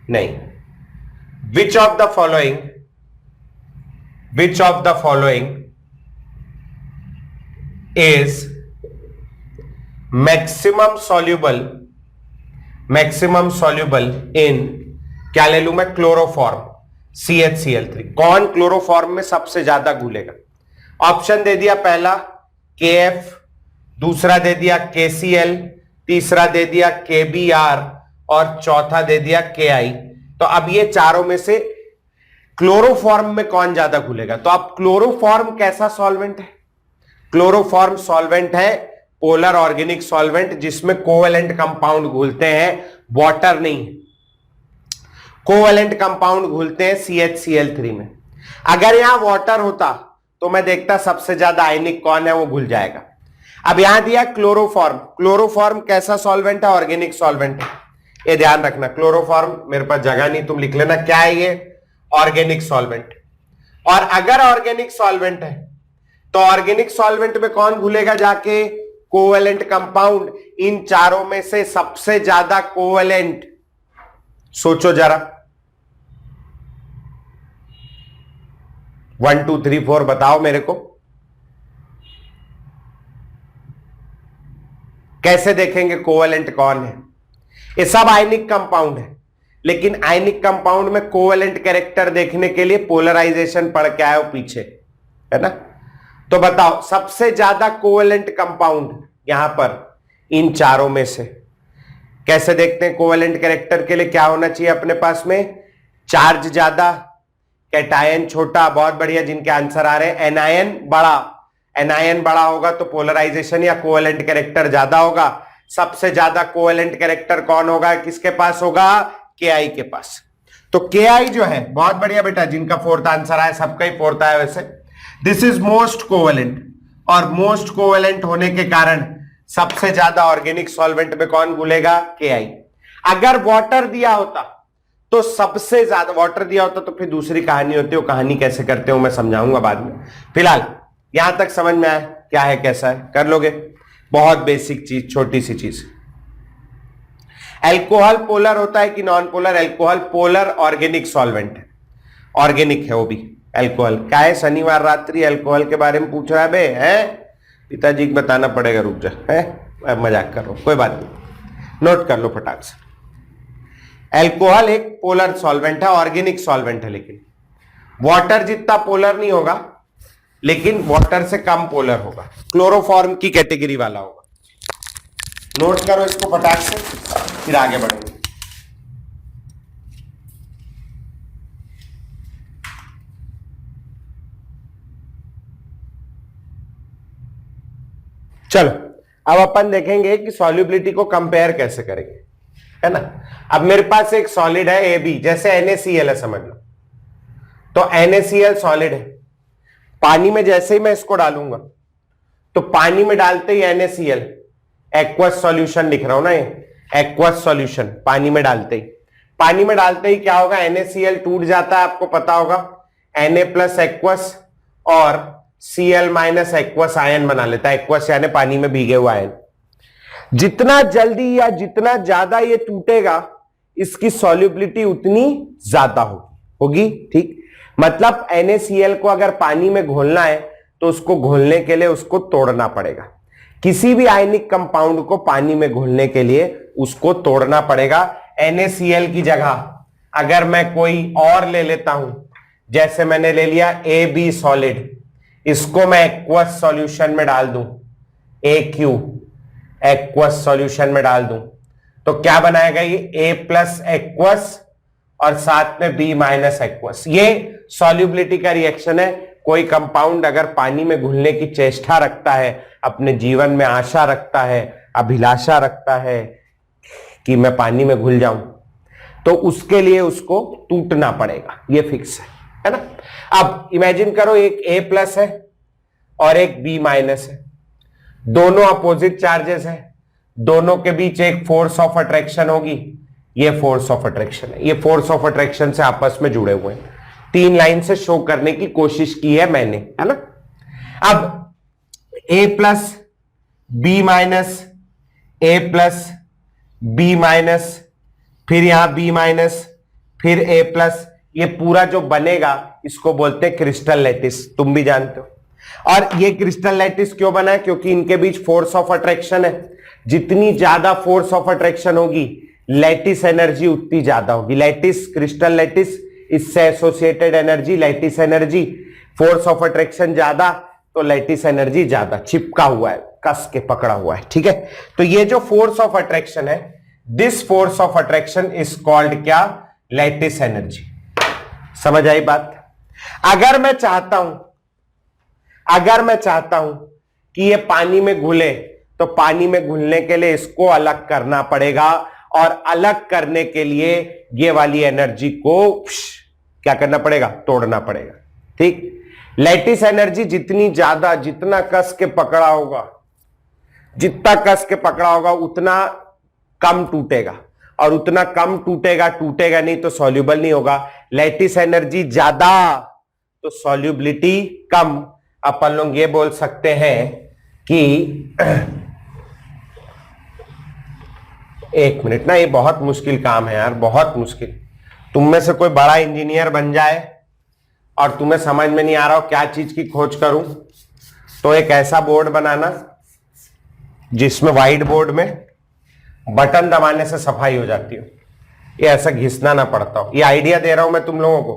नहीं, which of the following is maximum soluble in, क्या ले लू मैं? Chloroform, CHCl3। कौन क्लोरोफॉर्म में सबसे ज्यादा घुलेगा? ऑप्शन दे दिया पहला KF, दूसरा दे दिया KCl, तीसरा दे दिया KBr, और चौथा दे दिया KI। तो अब ये चारों में से क्लोरोफॉर्म में कौन ज्यादा घुलेगा? तो अब क्लोरोफॉर्म कैसा सॉल्वेंट है? क्लोरोफॉर्म सॉल्वेंट है पोलर ऑर्गेनिक सॉल्वेंट, जिसमें कोवेलेंट कंपाउंड घुलते हैं, वाटर नहीं, कोवेलेंट कंपाउंड घुलते हैं CHCl3 में। अगर यहां वाटर होता तो मैं देखता सबसे ज्यादा आयनिक कौन है, वो घुल जाएगा। अब यहां दिया क्लोरोफॉर्म, क्लोरोफॉर्म कैसा सॉल्वेंट है? ऑर्गेनिक सॉल्वेंट है, ये ध्यान रखना। क्लोरोफॉर्म, मेरे पास जगह नहीं, तुम लिख लेना क्या है ये? Organic solvent. और अगर ऑर्गेनिक सॉल्वेंट है तो ऑर्गेनिक सॉल्वेंट में कौन घुलेगा जाके? Covalent compound. इन चारों में से सबसे ज्यादा कोवेलेंट, सोचो जरा, 1 2 3 4 बताओ मेरे को, कैसे देखेंगे कोवेलेंट कौन है? ये सब आयनिक कंपाउंड है, लेकिन आयनिक कंपाउंड में कोवेलेंट कैरेक्टर देखने के लिए पोलराइजेशन पढ़ के आए हो पीछे, है ना। तो बताओ सबसे ज्यादा कोवेलेंट कंपाउंड यहां पर इन चारों में से। कैसे देखते हैं? कोवेलेंट कैरेक्टर के लिए क्या होना चाहिए अपने पास में? चार्ज ज्यादा, कैटायन छोटा। बहुत बढ़िया, जिनके आंसर आ रहे हैं। एनायन बड़ा, एनायन बड़ा होगा तो पोलराइजेशन या कोवेलेंट कैरेक्टर ज्यादा होगा। सबसे ज्यादा कोवेलेंट कैरेक्टर कौन होगा? किसके पास होगा? Ki के पास। तो Ki जो है, बहुत बढ़िया बेटा, जिनका फोर्थ आंसर आया, सबका ही फोर्थ आया वैसे। दिस इज मोस्ट कोवेलेंट, और मोस्ट कोवेलेंट होने के कारण सबसे ज्यादा ऑर्गेनिक सॉल्वेंट में कौन घुलेगा? Ki। अगर वाटर दिया होता तो सबसे ज्यादा, वाटर दिया होता तो फिर दूसरी कहानी होती है। वो कहानी कैसे करते हो मैं समझाऊंगा बाद में। फिलहाल यहां तक समझ में आया क्या है कैसा है? कर लोगे? बहुत बेसिक चीज, छोटी सी चीज। एल्कोहल पोलर होता है कि non polar? Alcohol polar organic solvent है, ऑर्गेनिक है वो भी। एल्कोहल क्या है? शनिवार रात्रि एल्कोहल के बारे में पूछ रहा है बे, है? पिताजी को बताना पड़ेगा, रुक जा, है? मजाक कर रहा हूं, कोई बात नहीं, नोट कर लो फटाक से। एल्कोहल एक पोलर सॉल्वेंट है, ऑर्गेनिक सॉल्वेंट है, लेकिन वाटर जितना पोलर नहीं होगा, लेकिन वाटर से कम पोलर होगा, क्लोरोफॉर्म की कैटेगरी वाला होगा। नोट करो इसको फटाक से, फिर आगे बढ़ेंगे। चलो अब अपन देखेंगे कि सॉल्युबिलिटी को कंपेयर कैसे करेंगे, है ना। अब मेरे पास एक सॉलिड है AB, जैसे NaCl है समझ लो। तो NaCl सॉलिड है, पानी में जैसे ही मैं इसको डालूंगा तो पानी में डालते ही NaCl एक्वस सॉल्यूशन लिख रहा हूं ना, ये एक्वस सॉल्यूशन। पानी में डालते ही क्या होगा? NaCl टूट जाता है, आपको पता होगा, Na प्लस एक्वस और Cl माइनस एक्वस आयन बना लेता है। एक्वस यानी पानी में भीगे हुआ आयन। जितना जल्दी या जितना ज्यादा ये टूटेगा, इसकी सॉल्युबिलिटी उतनी ज्यादा होगी, ठीक। मतलब NaCl को अगर पानी में घोलना है तो उसको घोलने के लिए उसको तोड़ना पड़ेगा। किसी भी आयनिक कंपाउंड को पानी में घोलने के लिए उसको तोड़ना पड़ेगा। NaCl की जगह अगर मैं कोई और ले लेता हूं, जैसे मैंने ले लिया AB सॉलिड, इसको मैं एक्वस सॉल्यूशन में डाल दूं, AQ एक्वस सॉल्यूशन में डाल दूं, तो क्या बनाएगा? ये A प्लस एक्वस और साथ में B माइनस एक्वस। ये सॉल्युबिलिटी का रिएक्शन है। कोई कंपाउंड अगर पानी में घुलने की चेष्टा रखता है, अपने जीवन में आशा रखता है, अभिलाषा रखता है कि मैं पानी में घुल जाऊं, तो उसके लिए उसको टूटना पड़ेगा, ये फिक्स है ना। अब इमेजिन करो एक A प्लस है और एक B माइनस है, दोनों अपोजिट चार्जेस है, दोनों के बीच एक फोर्स ऑफ अट्रैक्शन होगी। ये फोर्स ऑफ अट्रैक्शन है, ये फोर्स ऑफ अट्रैक्शन से आपस में जुड़े हुए हैं। 3 लाइन से शो करने की कोशिश की है मैंने, है ना। अब A plus B minus, A plus B minus, फिर यहां B माइनस, फिर A प्लस, ये पूरा जो बनेगा इसको बोलते हैं क्रिस्टल लैटिस, तुम भी जानते हो। और ये क्रिस्टल लैटिस क्यों बना है? क्योंकि इनके बीच फोर्स ऑफ अट्रैक्शन है। जितनी ज्यादा फोर्स ऑफ अट्रैक्शन होगी, लैटिस एनर्जी उतनी ज्यादा होगी। लैटिस, क्रिस्टल लैटिस, इससे associated energy lattice energy. Force of attraction ज्यादा तो लैटिस एनर्जी ज्यादा, चिपका हुआ है, कस के पकड़ा हुआ है, ठीक है। तो ये जो फोर्स ऑफ अट्रैक्शन है, this force of attraction is called क्या? Lattice energy. समझ आई बात? अगर मैं चाहता हूं कि ये पानी में घुले, तो पानी में घुलने के लिए इसको अलग करना पड़ेगा, और अलग करने के लिए ये वाली एनर्जी को क्या करना पड़ेगा? तोड़ना पड़ेगा, ठीक। लैटिस एनर्जी जितनी ज्यादा, जितना कस के पकड़ा होगा, जितना कस के पकड़ा होगा उतना कम टूटेगा, और उतना कम टूटेगा नहीं तो सॉल्युबल नहीं होगा। लैटिस एनर्जी ज्यादा तो सॉल्युबिलिटी कम। अपन लोग ये बोल सकते हैं कि एक मिनट ना, ये बहुत मुश्किल काम है यार, बहुत मुश्किल। तुम में से कोई बड़ा इंजीनियर बन जाए और तुम्हें समझ में नहीं आ रहा हो क्या चीज की खोज करूं, तो एक ऐसा बोर्ड बनाना जिसमें व्हाइट बोर्ड में बटन दबाने से सफाई हो जाती हो, ये ऐसा घिसना ना पड़ता हो। ये आइडिया दे रहा हूं मैं तुम लोगों को,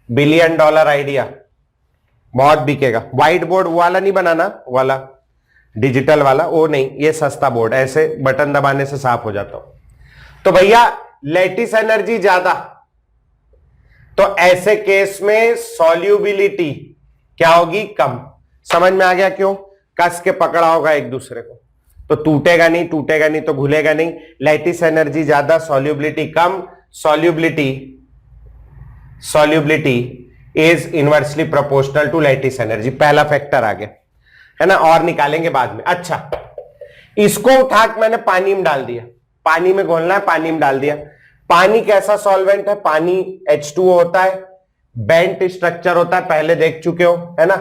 $1 बिलियन आइडिया, बहुत बिकेगा। व्हाइट बोर्ड वाला नहीं बनाना, वाला डिजिटल वाला, वो नहीं, ये सस्ता बोर्ड, ऐसे बटन दबाने से साफ हो जाता हो। तो भैया लैटिस एनर्जी ज्यादा, तो ऐसे केस में सॉल्युबिलिटी क्या होगी, कम। समझ में आ गया क्यों, कस के पकड़ा होगा एक दूसरे को, तो टूटेगा नहीं, टूटेगा नहीं तो घुलेगा नहीं। लैटिस एनर्जी ज्यादा, सॉल्युबिलिटी कम। Solubility is inversely proportional to lattice energy, पहला फैक्टर आ गया है ना, और निकालेंगे बाद में। अच्छा, इसको उठा के मैंने पानी में डाल दिया, पानी में घोलना है, पानी में डाल दिया। पानी कैसा सॉल्वेंट है, पानी H2O होता है, बेंट स्ट्रक्चर होता है, पहले देख चुके हो है ना।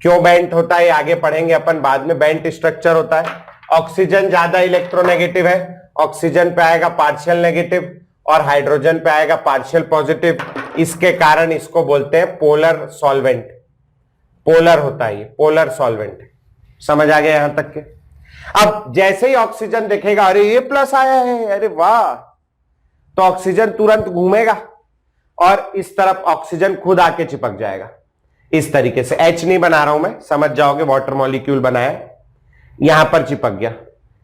क्यों बेंट होता है आगे पढ़ेंगे अपन बाद में। बेंट स्ट्रक्चर होता है, ऑक्सीजन ज्यादा इलेक्ट्रोनेगेटिव है, ऑक्सीजन पे आएगा पार्शियल नेगेटिव और हाइड्रोजन पे आएगा पार्शियल पॉजिटिव। इसके कारण इसको बोलते हैं पोलर सॉल्वेंट। पोलर होता है ये, पोलर सॉल्वेंट। समझ आ गया यहां तक के। अब जैसे ही ऑक्सीजन देखेगा, अरे ये प्लस आया है, अरे वाह, तो ऑक्सीजन तुरंत घूमेगा और इस तरफ ऑक्सीजन खुद आके चिपक जाएगा इस तरीके से। H नहीं बना रहा हूं मैं, समझ जाओगे, वाटर मॉलिक्यूल बनाया, यहां पर चिपक गया,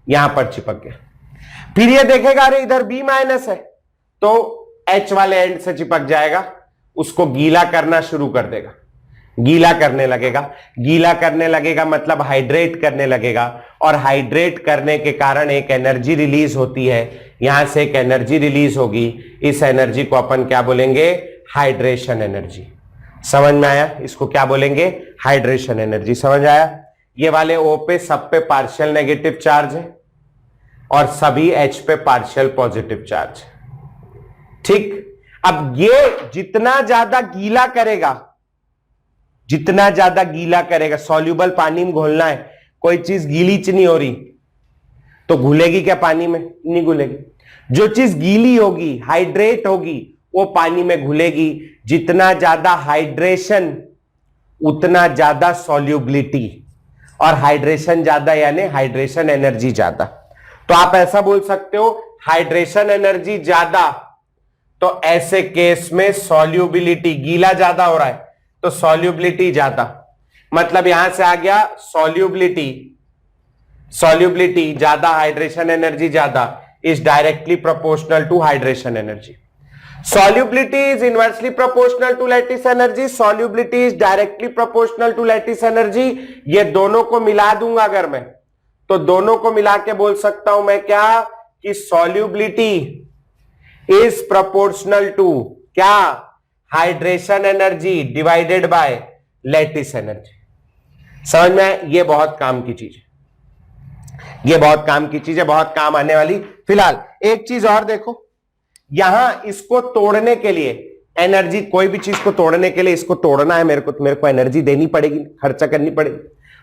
यहां पर चिपक गया। फिर ये देखेगा अरे इधर B माइनस है, तो H वाले एंड से चिपक जाएगा, उसको गीला करना शुरू कर देगा, गीला करने लगेगा। गीला करने लगेगा मतलब हाइड्रेट करने लगेगा, और हाइड्रेट करने के कारण एक एनर्जी रिलीज होती है, यहां से एक एनर्जी रिलीज होगी। इस एनर्जी को अपन क्या बोलेंगे, हाइड्रेशन एनर्जी। समझ में आया, इसको क्या बोलेंगे, हाइड्रेशन एनर्जी। समझ आया। ये वाले O पे सब पे पार्शियल नेगेटिव चार्ज है और सभी H पे पार्शियल पॉजिटिव चार्ज। ठीक, अब ये जितना ज्यादा गीला करेगा, जितना ज्यादा गीला करेगा, सॉल्यूबल पानी में घोलना है, कोई चीज गीली नहीं हो रही तो घुलेगी क्या पानी में, नहीं घुलेगी। जो चीज गीली होगी, हाइड्रेट होगी, वो पानी में घुलेगी। जितना ज्यादा हाइड्रेशन उतना ज्यादा सॉल्युबिलिटी, और हाइड्रेशन ज्यादा यानी हाइड्रेशन एनर्जी ज्यादा। तो आप ऐसा बोल सकते हो हाइड्रेशन एनर्जी ज्यादा, तो ऐसे केस में सॉल्युबिलिटी, गीला ज्यादा हो रहा है तो सॉल्युबिलिटी ज्यादा, मतलब यहां से आ गया सॉल्युबिलिटी, सॉल्युबिलिटी ज्यादा, हाइड्रेशन एनर्जी ज्यादा, is directly proportional to hydration energy. Solubility is inversely proportional to lattice energy, solubility is directly proportional to lattice energy। ये दोनों को मिला दूंगा अगर मैं, तो दोनों को मिला के बोल सकता हूं मैं क्या, कि solubility is proportional to क्या, hydration energy divided by lattice energy. समझ में आए, ये बहुत काम की चीज है, ये बहुत काम की चीज है, बहुत काम आने वाली। फिलहाल एक चीज और देखो, यहां इसको तोड़ने के लिए एनर्जी, कोई भी चीज को तोड़ने के लिए इसको तोड़ना है, मेरे को एनर्जी देनी पड़ेगी, खर्चा करनी पड़ेगी।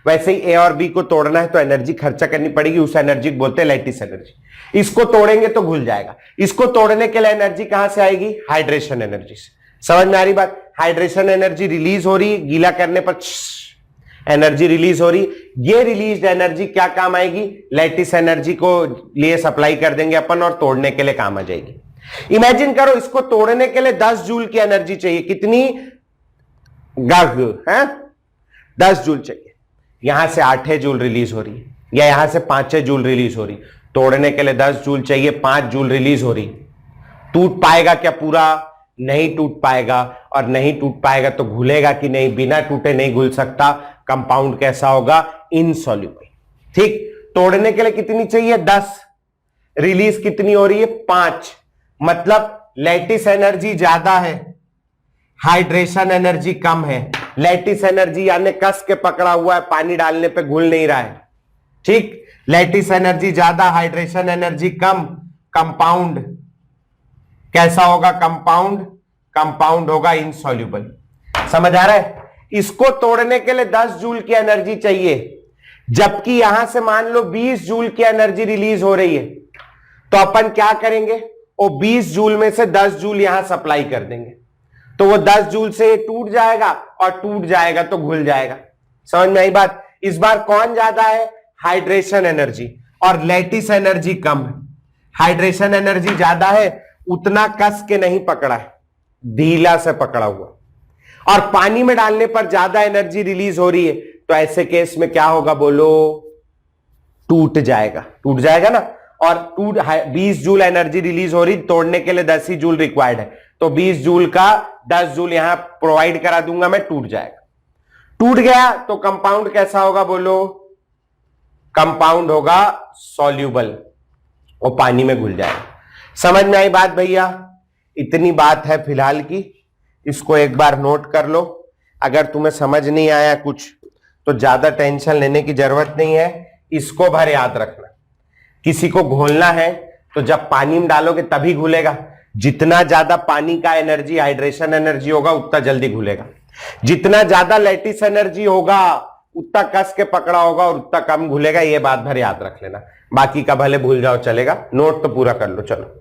वैसे ही ए और बी को तोड़ना है तो एनर्जी खर्चा करनी पड़ेगी, उस एनर्जी को बोलते हैं लैटिस एनर्जी। इसको तोड़ेंगे तो घुल जाएगा, इसको तोड़ने के लिए एनर्जी कहां से आएगी, हाइड्रेशन एनर्जी से। समझ में आ रही बात, हाइड्रेशन एनर्जी रिलीज हो रही, गीला करने पर एनर्जी रिलीज हो रही। ये रिलीज एनर्जी क्या काम आएगी, लैटिस एनर्जी को लिए सप्लाई कर देंगे अपन और तोड़ने के लिए काम आ जाएगी। इमेजिन करो इसको तोड़ने के लिए 10 जूल की एनर्जी चाहिए, कितनी गग है, 10 जूल चाहिए। यहां से 8 जूल रिलीज हो रही, या यहां से 5 जूल रिलीज हो रही, तोड़ने के लिए 10 जूल चाहिए, 5 जूल रिलीज हो रही। टूट पाएगा क्या पूरा, नहीं टूट पाएगा, और नहीं टूट पाएगा तो घुलेगा कि नहीं, बिना टूटे नहीं घुल सकता। कंपाउंड कैसा होगा, इनसॉल्युबल। ठीक, तोड़ने के लिए कितनी चाहिए, 10, रिलीज कितनी हो रही है, 5, मतलब लैटिस एनर्जी ज्यादा है, हाइड्रेशन एनर्जी कम है। लैटिस एनर्जी यानी कस के पकड़ा हुआ है, पानी डालने पे घुल नहीं रहा है। ठीक, लैटिस एनर्जी ज्यादा, हाइड्रेशन एनर्जी कम, कंपाउंड कैसा होगा, कंपाउंड, कंपाउंड होगा इनसॉल्युबल। समझ आ रहा है, इसको तोड़ने के लिए 10 जूल की एनर्जी चाहिए, जबकि यहां से मान लो 20 जूल की एनर्जी रिलीज हो रही है, तो अपन क्या करेंगे, वो 20 जूल में से 10 जूल यहां सप्लाई कर देंगे, तो वो 10 जूल से टूट जाएगा, और टूट जाएगा तो घुल जाएगा। समझ में आई बात। इस बार कौन ज्यादा है, हाइड्रेशन एनर्जी, और लैटिस एनर्जी कम है। हाइड्रेशन एनर्जी ज्यादा है, उतना कस के नहीं पकड़ा है, ढीला से पकड़ा हुआ, और पानी में डालने पर ज्यादा एनर्जी रिलीज हो रही है, तो ऐसे केस में क्या होगा बोलो, टूट जाएगा, टूट जाएगा ना। और 20 जूल एनर्जी रिलीज हो रही, तोड़ने के लिए 10 ही जूल रिक्वायर्ड है, तो 20 जूल का 10 जूल यहां प्रोवाइड करा दूंगा मैं, टूट जाएगा। टूट गया तो कंपाउंड कैसा होगा बोलो? कंपाउंड होगा सॉल्यूबल, और पानी में घुल जाएगा। समझ में आई बात भैया? इतनी बात है फिलहाल की, इसको एक बार नोट कर लो। अगर तुम्हें समझ नहीं आया कुछ तो ज्यादा टेंशन लेने की जरूरत नहीं है, इसको भर याद रखना। किसी को घोलना है तो जब पानी में डालोगे तभी घुलेगा। जितना ज्यादा पानी का एनर्जी, हाइड्रेशन एनर्जी होगा, उतना जल्दी घुलेगा। जितना ज्यादा लैटिस एनर्जी होगा उतना कस के पकड़ा होगा और उतना कम घुलेगा। ये बात भर याद रख लेना, बाकी का भले भूल जाओ चलेगा। नोट तो पूरा कर लो, चलो।